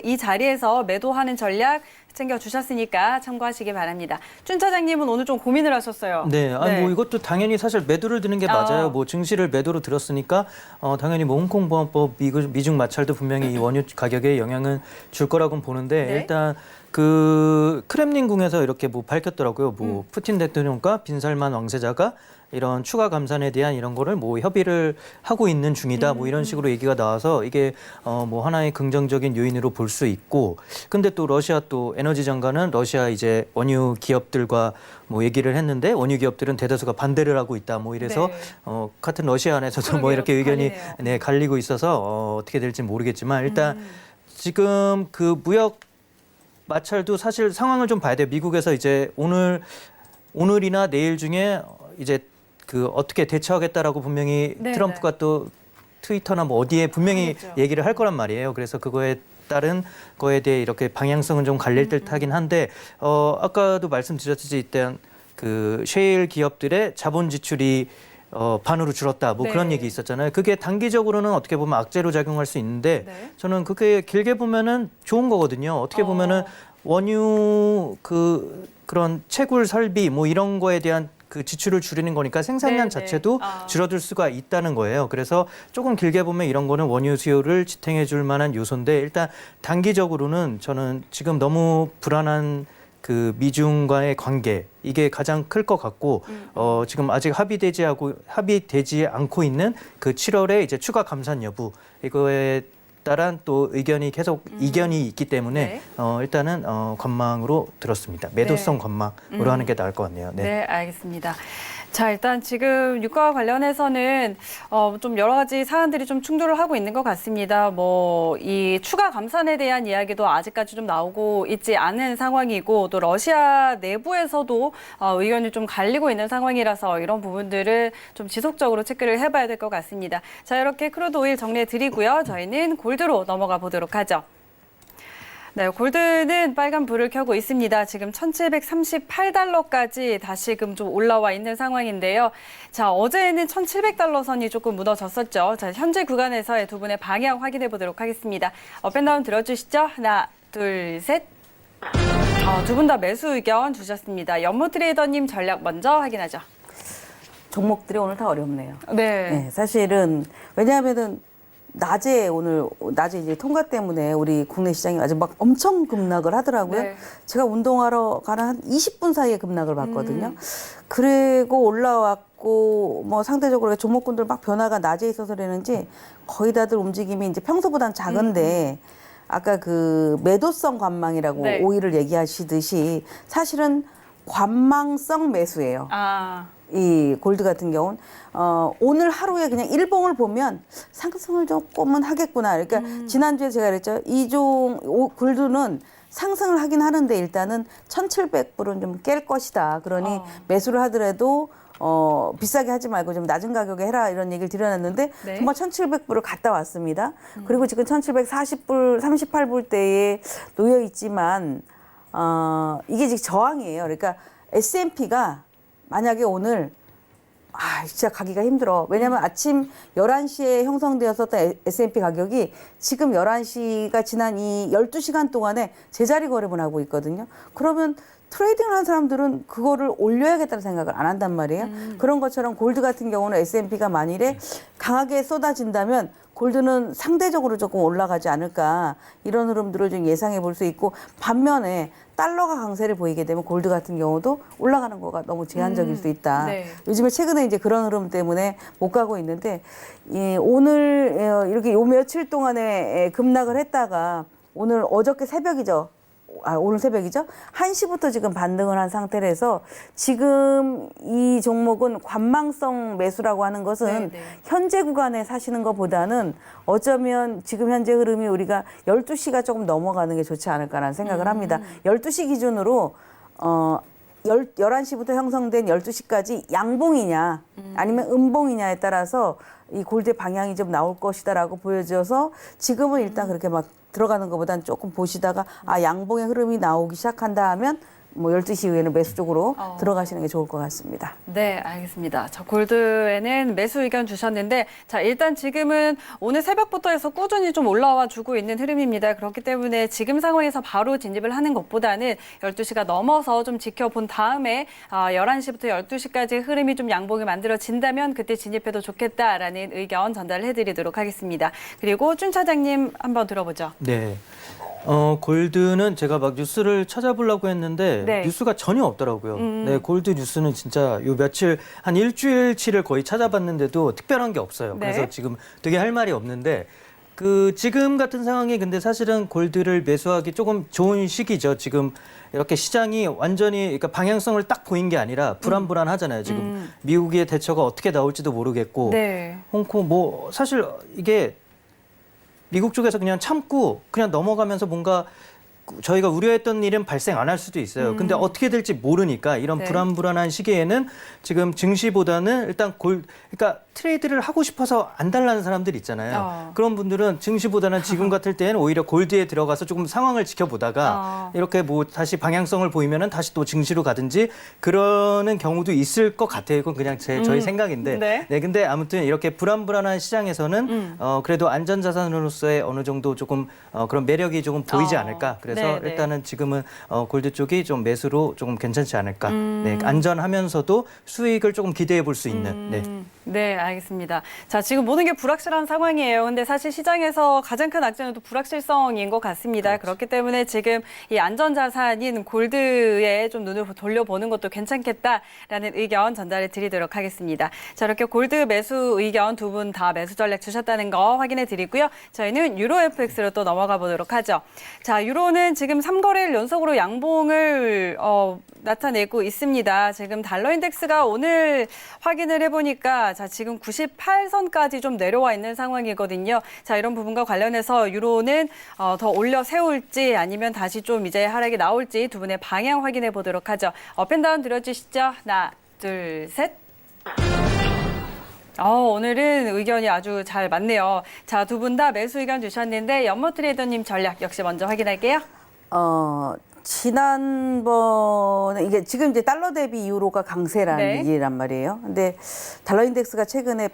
이 자리에서 매도하는 전략 챙겨주셨으니까 참고하시기 바랍니다. 춘 차장님은 오늘 좀 고민을 하셨어요. 네, 아니 뭐 이것도 당연히 사실 매도를 드는 게 맞아요. 뭐 증시를 매도로 들었으니까 당연히 뭐 홍콩 보안법 미중 마찰도 분명히 이 원유 가격에 영향은 줄 거라고는 보는데 네. 일단 그 크렘린궁에서 이렇게 뭐 밝혔더라고요. 뭐 푸틴 대통령과 빈살만 왕세자가 이런 추가 감산에 대한 이런 거를 뭐 협의를 하고 있는 중이다. 뭐 이런 식으로 얘기가 나와서 이게 뭐 하나의 긍정적인 요인으로 볼 수 있고. 근데 또 러시아 또 에너지 장관은 러시아 이제 원유 기업들과 뭐 얘기를 했는데 원유 기업들은 대다수가 반대를 하고 있다. 뭐 이래서 네. 같은 러시아 안에서도 뭐 이렇게 의견이 네, 갈리고 있어서 어떻게 될지 모르겠지만 일단 지금 그 무역 마찰도 사실 상황을 좀 봐야 돼요. 미국에서 이제 오늘이나 내일 중에 이제 그 어떻게 대처하겠다라고 분명히 네, 트럼프가 또 트위터나 뭐 어디에 분명히 그렇죠. 얘기를 할 거란 말이에요. 그래서 그거에 따른 거에 대해 이렇게 방향성은 좀 갈릴 듯하긴 한데 아까도 말씀드렸듯이 일단 그 셰일 기업들의 자본 지출이 반으로 줄었다. 뭐 네. 그런 얘기 있었잖아요. 그게 단기적으로는 어떻게 보면 악재로 작용할 수 있는데 네. 저는 그게 길게 보면은 좋은 거거든요. 어떻게 보면은 원유 그런 채굴 설비 뭐 이런 거에 대한 그 지출을 줄이는 거니까 생산량 네, 자체도 네. 줄어들 수가 있다는 거예요. 그래서 조금 길게 보면 이런 거는 원유 수요를 지탱해 줄 만한 요소인데 일단 단기적으로는 저는 지금 너무 불안한 그 미중과의 관계 이게 가장 클 것 같고 지금 아직 합의되지 않고 있는 그 7월에 이제 추가 감산 여부 이거에 따른 또 의견이 계속 이견이 있기 때문에 네. 일단은 관망으로 들었습니다. 매도성 네. 관망으로 하는 게 나을 것 같네요. 네, 알겠습니다. 자, 일단 지금 유가와 관련해서는 좀 여러 가지 사안들이 좀 충돌을 하고 있는 것 같습니다. 뭐 이 추가 감산에 대한 이야기도 아직까지 좀 나오고 있지 않은 상황이고 또 러시아 내부에서도 의견이 좀 갈리고 있는 상황이라서 이런 부분들을 좀 지속적으로 체크를 해봐야 될 것 같습니다. 자, 이렇게 크루드 오일 정리해 드리고요. 저희는 골드로 넘어가 보도록 하죠. 네, 골드는 빨간 불을 켜고 있습니다. 지금 1,738달러까지 다시금 좀 올라와 있는 상황인데요. 자, 어제는 1,700달러 선이 조금 무너졌었죠. 자, 현재 구간에서의 두 분의 방향 확인해 보도록 하겠습니다. 업앤다운 들어주시죠. 하나, 둘, 셋. 두 분 다 매수 의견 주셨습니다. 연모 트레이더님 전략 먼저 확인하죠. 종목들이 오늘 다 어렵네요. 네. 네, 사실은 왜냐하면은 낮에 이제 통과 때문에 우리 국내 시장이 아주 막 엄청 급락을 하더라고요. 네. 제가 운동하러 가는 한 20분 사이에 급락을 봤거든요. 그리고 올라왔고 뭐 상대적으로 종목군들 막 변화가 낮에 있어서 그러는지 거의 다들 움직임이 이제 평소보단 작은데 아까 그 매도성 관망이라고 네. 오일을 얘기하시듯이 사실은 관망성 매수예요. 이 골드 같은 경우는 오늘 하루에 그냥 일봉을 보면 상승을 조금은 하겠구나. 그러니까 지난주에 제가 그랬죠. 골드는 상승을 하긴 하는데 일단은 1,700불은 좀 깰 것이다. 그러니 매수를 하더라도 비싸게 하지 말고 좀 낮은 가격에 해라 이런 얘기를 드려놨는데 네. 정말 1,700불을 갔다 왔습니다. 그리고 지금 1,740불, 38불대에 놓여 있지만 이게 지금 저항이에요. 그러니까 S&P가 만약에 오늘 진짜 가기가 힘들어. 왜냐하면 아침 11시에 형성되었었던 S&P 가격이 지금 11시가 지난 이 12시간 동안에 제자리 거래만 하고 있거든요. 그러면 트레이딩을 한 사람들은 그거를 올려야겠다는 생각을 안 한단 말이에요. 그런 것처럼 골드 같은 경우는 S&P가 만일에 강하게 쏟아진다면 골드는 상대적으로 조금 올라가지 않을까 이런 흐름들을 좀 예상해 볼 수 있고 반면에 달러가 강세를 보이게 되면 골드 같은 경우도 올라가는 거가 너무 제한적일 수 있다. 네. 요즘에 최근에 이제 그런 흐름 때문에 못 가고 있는데 오늘 이렇게 요 며칠 동안에 급락을 했다가 어저께 새벽이죠. 오늘 새벽이죠. 1시부터 지금 반등을 한 상태라서 지금 이 종목은 관망성 매수라고 하는 것은 네. 현재 구간에 사시는 것보다는 어쩌면 지금 현재 흐름이 우리가 12시가 조금 넘어가는 게 좋지 않을까라는 생각을 합니다. 12시 기준으로 11시부터 형성된 12시까지 양봉이냐 아니면 음봉이냐에 따라서 이 골드의 방향이 좀 나올 것이다라고 보여져서 지금은 일단 그렇게 막 들어가는 것보다는 조금 보시다가 양봉의 흐름이 나오기 시작한다 하면 뭐 12시 이후에는 매수 쪽으로 들어가시는 게 좋을 것 같습니다. 네, 알겠습니다. 자, 골드에는 매수 의견 주셨는데, 자, 일단 지금은 오늘 새벽부터 해서 꾸준히 좀 올라와 주고 있는 흐름입니다. 그렇기 때문에 지금 상황에서 바로 진입을 하는 것보다는 12시가 넘어서 좀 지켜본 다음에 11시부터 12시까지 흐름이 좀 양봉이 만들어진다면 그때 진입해도 좋겠다라는 의견 전달을 해드리도록 하겠습니다. 그리고 준 차장님 한번 들어보죠. 네. 골드는 제가 막 뉴스를 찾아보려고 했는데 네. 뉴스가 전혀 없더라고요. 네, 골드 뉴스는 진짜 요 며칠 한 일주일치를 거의 찾아봤는데도 특별한 게 없어요. 네. 그래서 지금 되게 할 말이 없는데 지금 같은 상황이 근데 사실은 골드를 매수하기 조금 좋은 시기죠. 지금 이렇게 시장이 완전히 그러니까 방향성을 딱 보인 게 아니라 불안불안하잖아요. 지금 미국의 대처가 어떻게 나올지도 모르겠고 네. 홍콩 뭐 사실 이게 미국 쪽에서 그냥 참고 그냥 넘어가면서 뭔가 저희가 우려했던 일은 발생 안 할 수도 있어요. 근데 어떻게 될지 모르니까 이런 네. 불안불안한 시기에는 지금 증시보다는 일단 그러니까 트레이드를 하고 싶어서 안 달라는 사람들 있잖아요. 그런 분들은 증시보다는 지금 같을 때는 오히려 골드에 들어가서 조금 상황을 지켜보다가 이렇게 뭐 다시 방향성을 보이면은 다시 또 증시로 가든지 그러는 경우도 있을 것 같아요. 이건 그냥 저희 생각인데. 네. 네, 근데 아무튼 이렇게 불안불안한 시장에서는 그래도 안전자산으로서의 어느 정도 조금 그런 매력이 조금 보이지 않을까. 그래서 네, 네. 일단은 지금은 골드 쪽이 좀 매수로 조금 괜찮지 않을까. 네, 안전하면서도 수익을 조금 기대해 볼 수 있는. 네. 네, 알겠습니다. 자, 지금 모든 게 불확실한 상황이에요. 근데 사실 시장에서 가장 큰 악재는 또 불확실성인 것 같습니다. 그렇기 때문에 지금 이 안전자산인 골드에 좀 눈을 돌려보는 것도 괜찮겠다라는 의견 전달해 드리도록 하겠습니다. 자, 이렇게 골드 매수 의견 두 분 다 매수 전략 주셨다는 거 확인해 드리고요. 저희는 유로 FX로 또 넘어가 보도록 하죠. 자, 유로는 지금 3거래일 연속으로 양봉을 나타내고 있습니다. 지금 달러 인덱스가 오늘 확인을 해보니까 자, 지금 98선까지 좀 내려와 있는 상황이거든요. 자, 이런 부분과 관련해서 유로는 더 올려 세울지 아니면 다시 좀 이제 하락이 나올지 두 분의 방향 확인해 보도록 하죠. 업앤다운 들어주시죠. 하나, 둘, 셋. 오늘은 의견이 아주 잘 맞네요. 자, 두 분 다 매수 의견 주셨는데 연모 트레이더님 전략 역시 먼저 확인할게요. 지난번에 이게 지금 이제 달러 대비 유로가 강세라는 네. 얘기란 말이에요. 근데 달러 인덱스가 최근에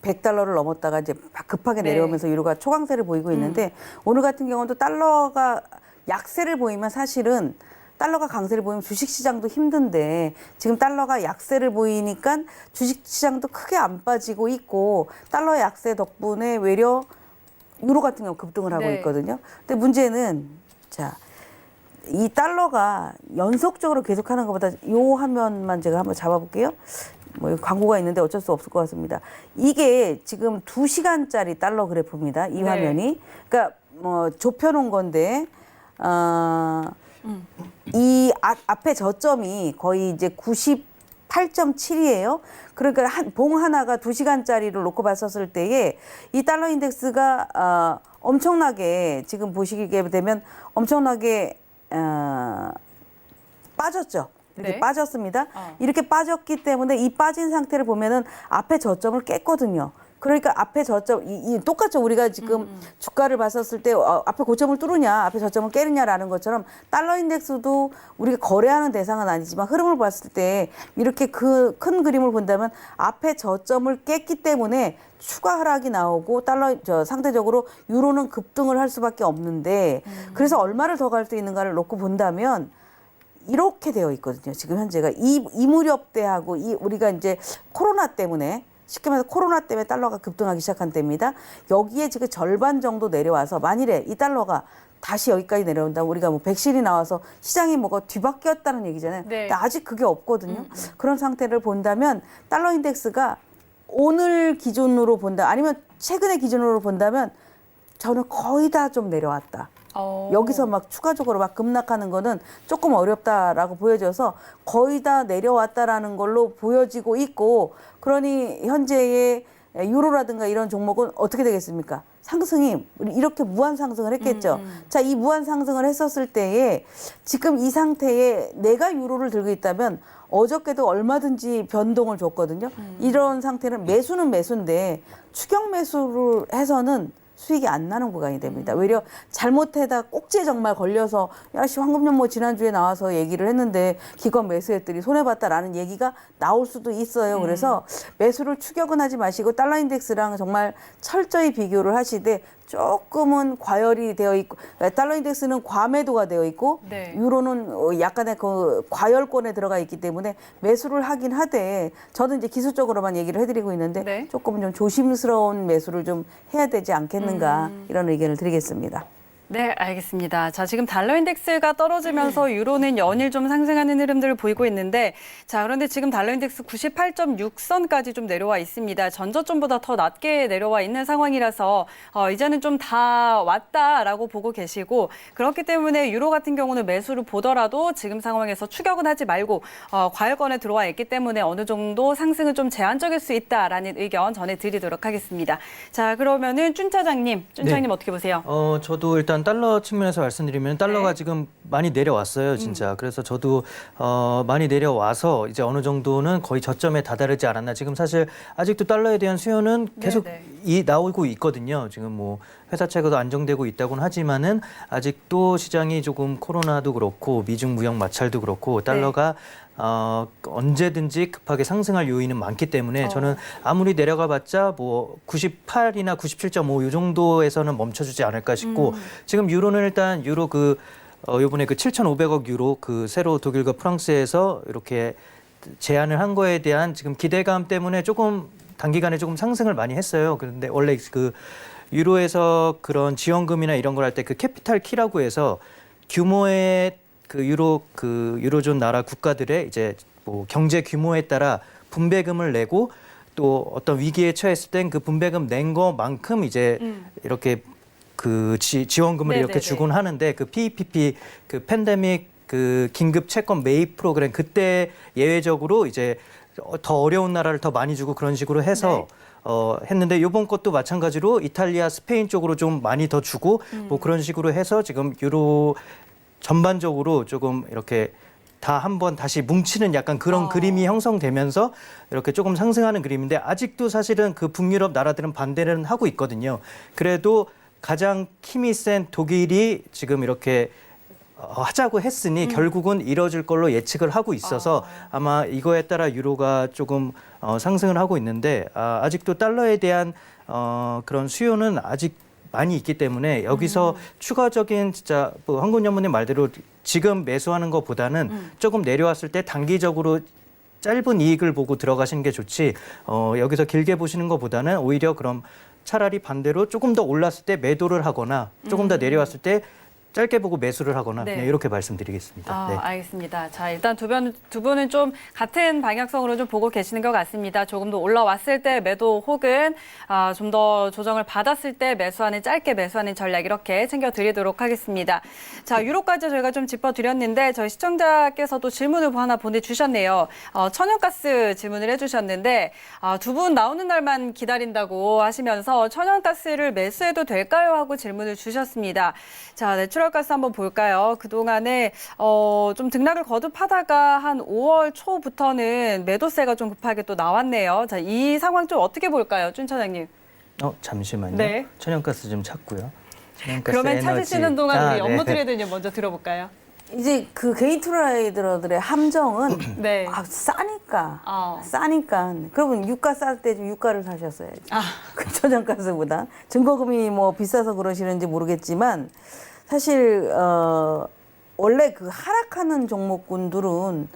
100달러를 넘었다가 이제 급하게 네. 내려오면서 유로가 초강세를 보이고 있는데 오늘 같은 경우도 달러가 약세를 보이면 사실은 달러가 강세를 보이면 주식시장도 힘든데 지금 달러가 약세를 보이니까 주식시장도 크게 안 빠지고 있고 달러 약세 덕분에 외려 유로 같은 경우 급등을 하고 네. 있거든요. 근데 문제는 자, 이 달러가 연속적으로 계속하는 것보다 요 화면만 제가 한번 잡아볼게요. 뭐 광고가 있는데 어쩔 수 없을 것 같습니다. 이게 지금 2시간짜리 달러 그래프입니다. 이 네. 화면이. 그러니까 뭐 좁혀놓은 건데 이 앞에 저점이 거의 이제 98.7이에요. 그러니까 봉 하나가 2시간짜리를 놓고 봤었을 때에 이 달러 인덱스가 엄청나게 지금 보시게 되면 엄청나게 빠졌죠. 이렇게 네. 빠졌습니다. 이렇게 빠졌기 때문에 이 빠진 상태를 보면은 앞에 저점을 깼거든요. 그러니까 앞에 저점, 똑같죠. 우리가 지금 주가를 봤었을 때 앞에 고점을 뚫으냐, 앞에 저점을 깨느냐라는 것처럼 달러 인덱스도 우리가 거래하는 대상은 아니지만 흐름을 봤을 때 이렇게 그 큰 그림을 본다면 앞에 저점을 깼기 때문에 추가 하락이 나오고 상대적으로 유로는 급등을 할 수밖에 없는데 그래서 얼마를 더 갈 수 있는가를 놓고 본다면 이렇게 되어 있거든요. 지금 현재가 이 무렵 때하고 우리가 이제 코로나 때문에 쉽게 말해서 코로나 때문에 달러가 급등하기 시작한 때입니다. 여기에 지금 절반 정도 내려와서 만일에 이 달러가 다시 여기까지 내려온다면 우리가 뭐 백신이 나와서 시장이 뭐가 뒤바뀌었다는 얘기잖아요. 네. 근데 아직 그게 없거든요. 그런 상태를 본다면 달러 인덱스가 오늘 기준으로 본다 아니면 최근의 기준으로 본다면 저는 거의 다 좀 내려왔다. 여기서 막 추가적으로 막 급락하는 거는 조금 어렵다라고 보여져서 거의 다 내려왔다라는 걸로 보여지고 있고 그러니 현재의 유로라든가 이런 종목은 어떻게 되겠습니까? 상승이 이렇게 무한 상승을 했겠죠. 자, 이 무한 상승을 했었을 때에 지금 이 상태에 내가 유로를 들고 있다면 어저께도 얼마든지 변동을 줬거든요. 이런 상태는 매수는 매수인데 추격 매수를 해서는 수익이 안 나는 구간이 됩니다. 오히려 잘못해다 꼭지에 정말 걸려서 야씨 황금년 뭐 지난주에 나와서 얘기를 했는데 기관 매수했더니 손해봤다라는 얘기가 나올 수도 있어요. 그래서 매수를 추격은 하지 마시고 달러 인덱스랑 정말 철저히 비교를 하시되 조금은 과열이 되어 있고 달러 인덱스는 과매도가 되어 있고 네. 유로는 약간의 그 과열권에 들어가 있기 때문에 매수를 하긴 하되 저는 이제 기술적으로만 얘기를 해드리고 있는데 네. 조금 좀 조심스러운 매수를 좀 해야 되지 않겠는가 이런 의견을 드리겠습니다. 네, 알겠습니다. 자, 지금 달러 인덱스가 떨어지면서 유로는 연일 좀 상승하는 흐름들을 보이고 있는데 자, 그런데 지금 달러 인덱스 98.6선까지 좀 내려와 있습니다. 전저점보다 더 낮게 내려와 있는 상황이라서 이제는 좀 다 왔다라고 보고 계시고 그렇기 때문에 유로 같은 경우는 매수를 보더라도 지금 상황에서 추격은 하지 말고 과열권에 들어와 있기 때문에 어느 정도 상승은 좀 제한적일 수 있다라는 의견 전해드리도록 하겠습니다. 자, 그러면은 쭌 차장님 네. 어떻게 보세요? 저도 일단 일단 달러 측면에서 말씀드리면 달러가 네. 지금 많이 내려왔어요, 진짜. 그래서 저도 많이 내려와서 이제 어느 정도는 거의 저점에 다다르지 않았나. 지금 사실 아직도 달러에 대한 수요는 계속 나오고 있거든요. 지금 뭐 회사 채가도 안정되고 있다고는 하지만은 아직도 시장이 조금 코로나도 그렇고 미중 무역 마찰도 그렇고 달러가 언제든지 급하게 상승할 요인은 많기 때문에 저는 아무리 내려가봤자 뭐 98이나 97.5 이 정도에서는 멈춰주지 않을까 싶고 지금 유로는 일단 유로 요번에 그 7,500억 유로 그 새로 독일과 프랑스에서 이렇게 제안을 한 거에 대한 지금 기대감 때문에 조금 단기간에 조금 상승을 많이 했어요. 그런데 원래 그 유로에서 그런 지원금이나 이런 걸 할 때 그 캐피탈 키라고 해서 규모의 그 유로존 나라 국가들의 이제 뭐 경제 규모에 따라 분배금을 내고 또 어떤 위기에 처했을 땐 그 분배금 낸 거만큼 이제 이렇게 그 지원금을 이렇게 주곤 하는데 그 PEPP 그 팬데믹 그 긴급 채권 매입 프로그램 그때 예외적으로 이제 더 어려운 나라를 더 많이 주고 그런 식으로 해서 했는데 이번 것도 마찬가지로 이탈리아, 스페인 쪽으로 좀 많이 더 주고 뭐 그런 식으로 해서 지금 유로 전반적으로 조금 이렇게 다 한번 다시 뭉치는 약간 그런 그림이 형성되면서 이렇게 조금 상승하는 그림인데 아직도 사실은 그 북유럽 나라들은 반대는 하고 있거든요. 그래도 가장 힘이 센 독일이 지금 이렇게 하자고 했으니 결국은 이뤄질 걸로 예측을 하고 있어서 아마 이거에 따라 유로가 조금 상승을 하고 있는데 아직도 달러에 대한 그런 수요는 아직 많이 있기 때문에 여기서 추가적인 진짜 뭐 황군연문의 말대로 지금 매수하는 것보다는 조금 내려왔을 때 단기적으로 짧은 이익을 보고 들어가시는 게 좋지 여기서 길게 보시는 것보다는 오히려 그럼 차라리 반대로 조금 더 올랐을 때 매도를 하거나 조금 더 내려왔을 때 짧게 보고 매수를 하거나 네, 이렇게 말씀드리겠습니다. 네. 알겠습니다. 자, 일단 두 분은 좀 같은 방향성으로 좀 보고 계시는 것 같습니다. 조금 더 올라왔을 때 매도 혹은 좀 더 조정을 받았을 때 매수하는 짧게 매수하는 전략 이렇게 챙겨드리도록 하겠습니다. 자, 유로까지 저희가 좀 짚어드렸는데 저희 시청자께서도 질문을 하나 보내주셨네요. 천연가스 질문을 해주셨는데 두 분 나오는 날만 기다린다고 하시면서 천연가스를 매수해도 될까요? 하고 질문을 주셨습니다. 자, 내추럴가스 한번 볼까요? 그동안에 좀 등락을 거듭하다가 한 5월 초부터는 매도세가 좀 급하게 또 나왔네요. 자, 이 상황 좀 어떻게 볼까요? 준 차장님. 잠시만요. 네. 천연가스 좀 찾고요. 천연가스 그러면 에너지. 찾으시는 동안 우리 업무 네. 트레이더님 먼저 들어볼까요? 이제 그 개인 트레이더들의 함정은 네. 싸니까 그러면 유가 쌀 때 좀 유가를 사셨어야지. 그 천연가스보다 증거금이 뭐 비싸서 그러시는지 모르겠지만 사실 원래 그 하락하는 종목군들은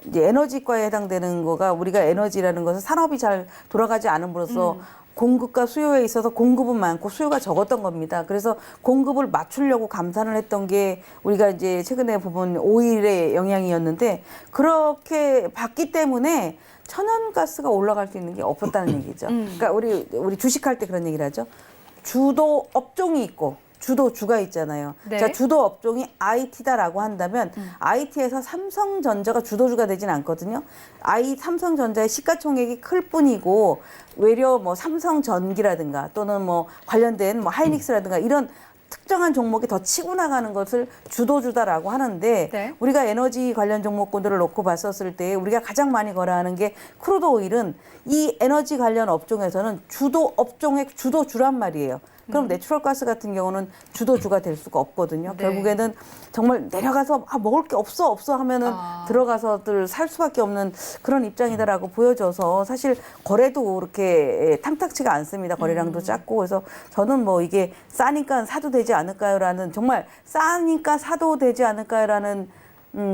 이제 에너지과에 해당되는 거가 우리가 에너지라는 것은 산업이 잘 돌아가지 않음으로써 공급과 수요에 있어서 공급은 많고 수요가 적었던 겁니다. 그래서 공급을 맞추려고 감산을 했던 게 우리가 이제 최근에 보면 오일의 영향이었는데 그렇게 봤기 때문에 천연가스가 올라갈 수 있는 게 없었다는 얘기죠. 그러니까 우리 주식할 때 그런 얘기를 하죠. 주도 업종이 있고 주가 있잖아요. 네. 자, 주도 업종이 IT다라고 한다면 IT에서 삼성전자가 주도주가 되진 않거든요. 삼성전자의 시가총액이 클 뿐이고 외려 뭐 삼성전기라든가 또는 뭐 관련된 뭐 하이닉스라든가 이런 특정한 종목이 더 치고 나가는 것을 주도주다라고 하는데 네. 우리가 에너지 관련 종목군들을 놓고 봤었을 때 우리가 가장 많이 거래하는 게 크루드 오일은 이 에너지 관련 업종에서는 주도 업종의 주도주란 말이에요. 그럼 내추럴가스 같은 경우는 주도주가 될 수가 없거든요. 네. 결국에는 정말 내려가서 먹을 게 없어 하면은 들어가서들 살 수밖에 없는 그런 입장이다라고 보여져서 사실 거래도 그렇게 탐탁치가 않습니다. 거래량도 작고 그래서 저는 뭐 이게 싸니까 사도 되지 않을까요라는 정말 싸니까 사도 되지 않을까요라는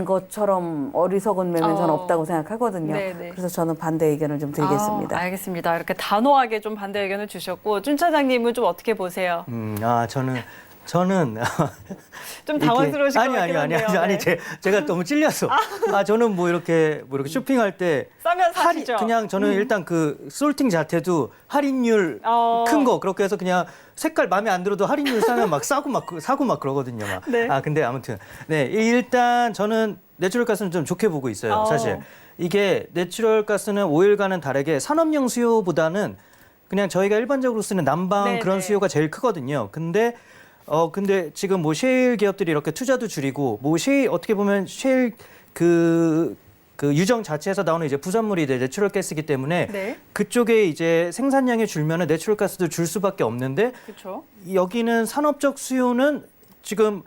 것처럼 어리석은 매매는 저는 없다고 생각하거든요. 네네. 그래서 저는 반대 의견을 좀 드리겠습니다. 알겠습니다. 이렇게 단호하게 좀 반대 의견을 주셨고 준 차장님은 좀 어떻게 보세요? 저는 좀 당황스러우실 것 같긴 한데요. 아니 제가 너무 찔려서 저는 뭐 이렇게 쇼핑할 때 싸면 사시죠? 그냥 저는 일단 그 솔팅 자체도 할인율 큰 거 그렇게 해서 그냥 색깔 마음에 안 들어도 할인율 싸면 막 사고 막 그러거든요. 막. 네. 근데 아무튼 네 일단 저는 내추럴가스는 좀 좋게 보고 있어요. 사실 이게 내추럴가스는 오일과는 다르게 산업용 수요보다는 그냥 저희가 일반적으로 쓰는 난방 네네. 그런 수요가 제일 크거든요. 근데 근데 지금 뭐 셰일 기업들이 이렇게 투자도 줄이고 뭐 셰일 어떻게 보면 셰일 그 유정 자체에서 나오는 이제 부산물이 이제 내추럴 가스이기 때문에 네. 그쪽에 이제 생산량이 줄면은 내추럴 가스도 줄 수밖에 없는데 그렇죠. 여기는 산업적 수요는 지금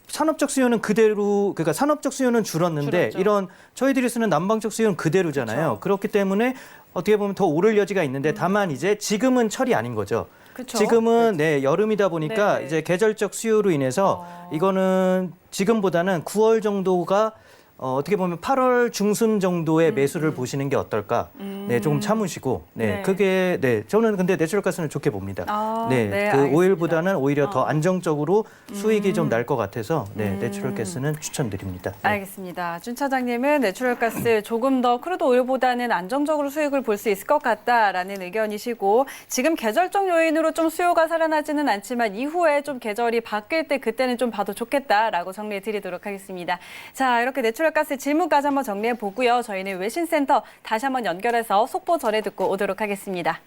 산업적 수요는 그대로 그러니까 산업적 수요는 줄었는데 줄었죠. 이런 저희들이 쓰는 난방적 수요는 그대로잖아요. 그쵸. 그렇기 때문에 어떻게 보면 더 오를 여지가 있는데 다만 이제 지금은 철이 아닌 거죠. 그쵸. 지금은 네, 여름이다 보니까 네. 이제 계절적 수요로 인해서 이거는 지금보다는 9월 정도가 어떻게 보면 8월 중순 정도의 매수를 보시는 게 어떨까? 네, 조금 참으시고, 네, 네. 그게 네, 저는 근데 내추럴 가스는 좋게 봅니다. 네, 네, 그 알겠습니다. 오일보다는 오히려 더 안정적으로 수익이 좀 날 것 같아서, 네, 내추럴 가스는 추천드립니다. 네. 알겠습니다. 준 차장님은 내추럴가스 조금 더 크루드 오일보다는 안정적으로 수익을 볼 수 있을 것 같다라는 의견이시고 지금 계절적 요인으로 좀 수요가 살아나지는 않지만 이후에 좀 계절이 바뀔 때 그때는 좀 봐도 좋겠다라고 정리해 드리도록 하겠습니다. 자, 이렇게 내추럴가스 질문까지 한번 정리해 보고요. 저희는 외신센터 다시 한번 연결해서 속보 전해 듣고 오도록 하겠습니다.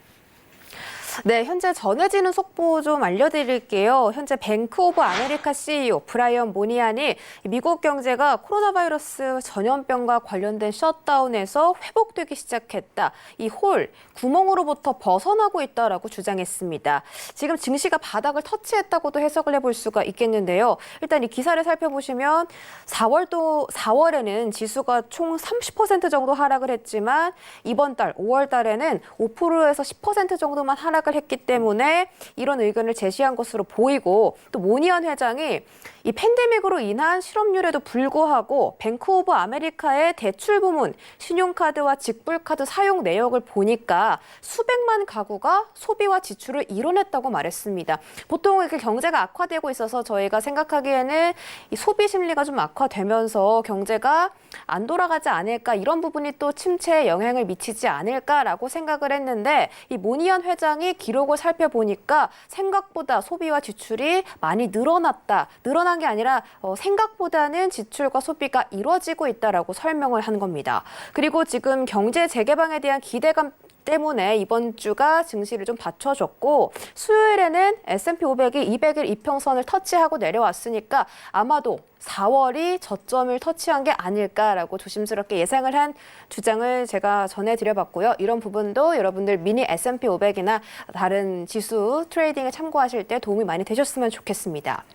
네, 현재 전해지는 속보 좀 알려드릴게요. 현재 뱅크 오브 아메리카 CEO 브라이언 모니안이 미국 경제가 코로나 바이러스 전염병과 관련된 셧다운에서 회복되기 시작했다. 이 홀, 구멍으로부터 벗어나고 있다라고 주장했습니다. 지금 증시가 바닥을 터치했다고도 해석을 해볼 수가 있겠는데요. 일단 이 기사를 살펴보시면 4월에는 지수가 총 30% 정도 하락을 했지만 이번 달 5월 달에는 5%에서 10% 정도만 하락을 했기 때문에 이런 의견을 제시한 것으로 보이고 또 모니언 회장이 이 팬데믹으로 인한 실업률에도 불구하고 뱅크 오브 아메리카의 대출 부문, 신용카드와 직불카드 사용 내역을 보니까 수백만 가구가 소비와 지출을 이뤄냈다고 말했습니다. 보통 이렇게 경제가 악화되고 있어서 저희가 생각하기에는 이 소비 심리가 좀 악화되면서 경제가 안 돌아가지 않을까 이런 부분이 또 침체에 영향을 미치지 않을까라고 생각을 했는데 이 모니언 회장이 기록을 살펴보니까 생각보다 소비와 지출이 많이 늘어난 게 아니라 생각보다는 지출과 소비가 이루어지고 있다라고 설명을 한 겁니다. 그리고 지금 경제 재개방에 대한 기대감 때문에 이번 주가 증시를 좀 받쳐줬고 수요일에는 S&P 500이 200일 이평선을 터치하고 내려왔으니까 아마도 4월이 저점을 터치한 게 아닐까라고 조심스럽게 예상을 한 주장을 제가 전해드려봤고요. 이런 부분도 여러분들 미니 S&P 500이나 다른 지수 트레이딩에 참고하실 때 도움이 많이 되셨으면 좋겠습니다.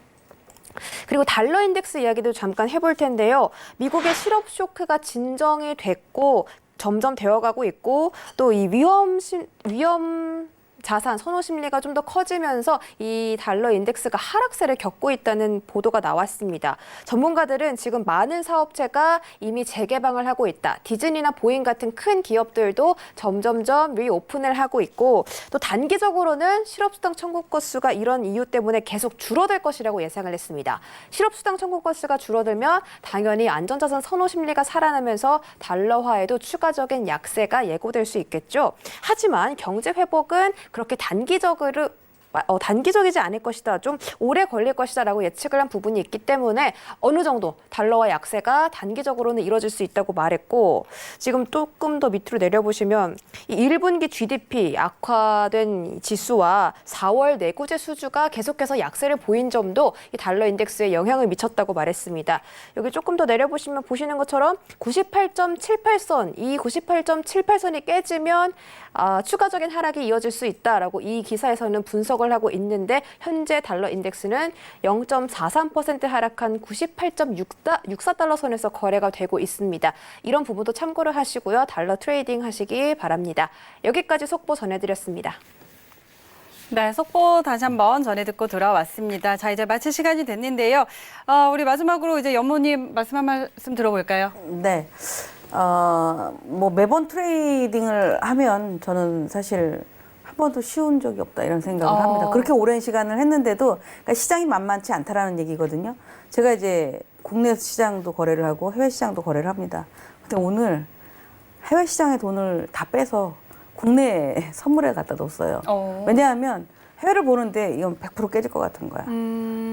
그리고 달러 인덱스 이야기도 잠깐 해볼 텐데요. 미국의 실업 쇼크가 진정이 됐고 점점 되어가고 있고 또 이 위험 자산 선호 심리가 좀 더 커지면서 이 달러 인덱스가 하락세를 겪고 있다는 보도가 나왔습니다. 전문가들은 지금 많은 사업체가 이미 재개방을 하고 있다. 디즈니나 보잉 같은 큰 기업들도 점점점 리오픈을 하고 있고 또 단기적으로는 실업수당 청구 건수가 이런 이유 때문에 계속 줄어들 것이라고 예상을 했습니다. 실업수당 청구 건수가 줄어들면 당연히 안전자산 선호 심리가 살아나면서 달러화에도 추가적인 약세가 예고될 수 있겠죠. 하지만 경제 회복은 그렇게 단기적이지 않을 것이다. 좀 오래 걸릴 것이다라고 예측을 한 부분이 있기 때문에 어느 정도 달러와 약세가 단기적으로는 이루어질 수 있다고 말했고 지금 조금 더 밑으로 내려보시면 이 1분기 GDP 악화된 지수와 4월 내구재 수주가 계속해서 약세를 보인 점도 이 달러 인덱스에 영향을 미쳤다고 말했습니다. 여기 조금 더 내려보시면 보시는 것처럼 98.78선, 이 98.78선이 깨지면 추가적인 하락이 이어질 수 있다라고 이 기사에서는 분석을 하고 있는데 현재 달러 인덱스는 0.43% 하락한 98.64달러 선에서 거래가 되고 있습니다. 이런 부분도 참고를 하시고요. 달러 트레이딩 하시기 바랍니다. 여기까지 속보 전해드렸습니다. 네, 속보 다시 한번 전해 듣고 돌아왔습니다. 자, 이제 마칠 시간이 됐는데요. 우리 마지막으로 이제 연모님 말씀 한 말씀 들어볼까요? 네. 뭐 매번 트레이딩을 하면 저는 사실 한 번도 쉬운 적이 없다 이런 생각을 합니다. 그렇게 오랜 시간을 했는데도 그러니까 시장이 만만치 않다라는 얘기거든요. 제가 이제 국내 시장도 거래를 하고 해외 시장도 거래를 합니다. 근데 오늘 해외 시장의 돈을 다 빼서 국내 선물에 갖다 뒀어요. 왜냐하면 해외를 보는데 이건 100% 깨질 것 같은 거야.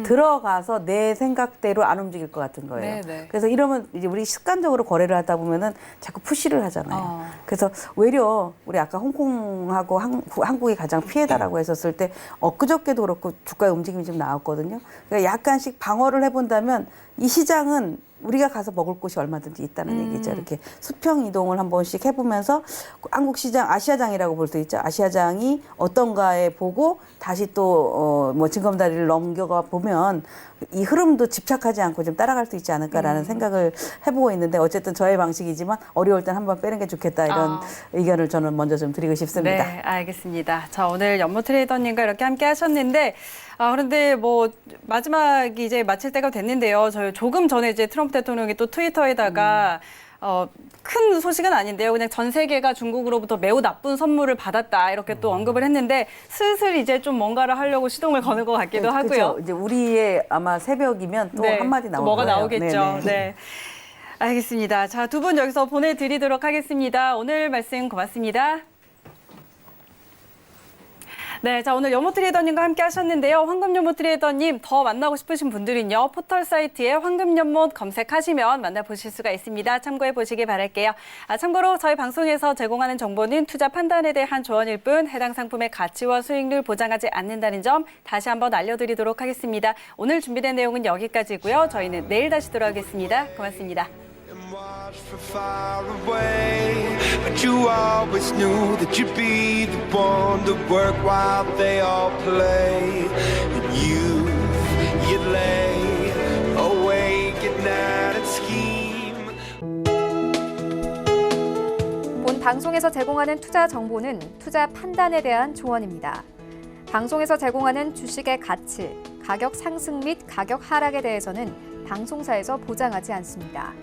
들어가서 내 생각대로 안 움직일 것 같은 거예요. 네네. 그래서 이러면 이제 우리 습관적으로 거래를 하다 보면은 자꾸 푸시를 하잖아요. 그래서 외려 우리 아까 홍콩하고 한국이 가장 피해다라고 했었을 때 엊그저께도 그렇고 주가의 움직임이 좀 나왔거든요. 그러니까 약간씩 방어를 해본다면 이 시장은 우리가 가서 먹을 곳이 얼마든지 있다는 얘기죠. 이렇게 수평 이동을 한 번씩 해보면서 한국 시장, 아시아장이라고 볼 수 있죠. 아시아장이 어떤가에 보고 다시 또 뭐 징검다리를 넘겨가 보면 이 흐름도 집착하지 않고 좀 따라갈 수 있지 않을까라는 생각을 해보고 있는데 어쨌든 저의 방식이지만 어려울 땐 한번 빼는 게 좋겠다 이런 의견을 저는 먼저 좀 드리고 싶습니다. 네, 알겠습니다. 자, 오늘 연모 트레이더님과 이렇게 함께 하셨는데 그런데 뭐 마지막이 이제 마칠 때가 됐는데요. 저희 조금 전에 이제 트럼프 대통령이 또 트위터에다가 큰 소식은 아닌데요. 그냥 전 세계가 중국으로부터 매우 나쁜 선물을 받았다 이렇게 또 언급을 했는데 슬슬 이제 좀 뭔가를 하려고 시동을 거는 것 같기도 하고요. 그렇죠. 이제 우리의 아마 새벽이면 또 네, 한마디 나올 또 뭐가 거예요. 나오겠죠. 네네. 네. 알겠습니다. 자, 두 분 여기서 보내드리도록 하겠습니다. 오늘 말씀 고맙습니다. 네, 자 오늘 연모 트레이더님과 함께 하셨는데요. 황금연못 트레이더님 더 만나고 싶으신 분들은요. 포털 사이트에 황금연못 검색하시면 만나보실 수가 있습니다. 참고해 보시기 바랄게요. 참고로 저희 방송에서 제공하는 정보는 투자 판단에 대한 조언일 뿐 해당 상품의 가치와 수익률 보장하지 않는다는 점 다시 한번 알려드리도록 하겠습니다. 오늘 준비된 내용은 여기까지고요. 저희는 내일 다시 돌아오겠습니다. 고맙습니다. Watch from far away, but you always knew that you'd be the one to work while they all play. And you'd lay awake at night and scheme. 본 방송에서 제공하는 투자 정보는 투자 판단에 대한 조언입니다. 방송에서 제공하는 주식의 가치, 가격 상승 및 가격 하락에 대해서는 방송사에서 보장하지 않습니다.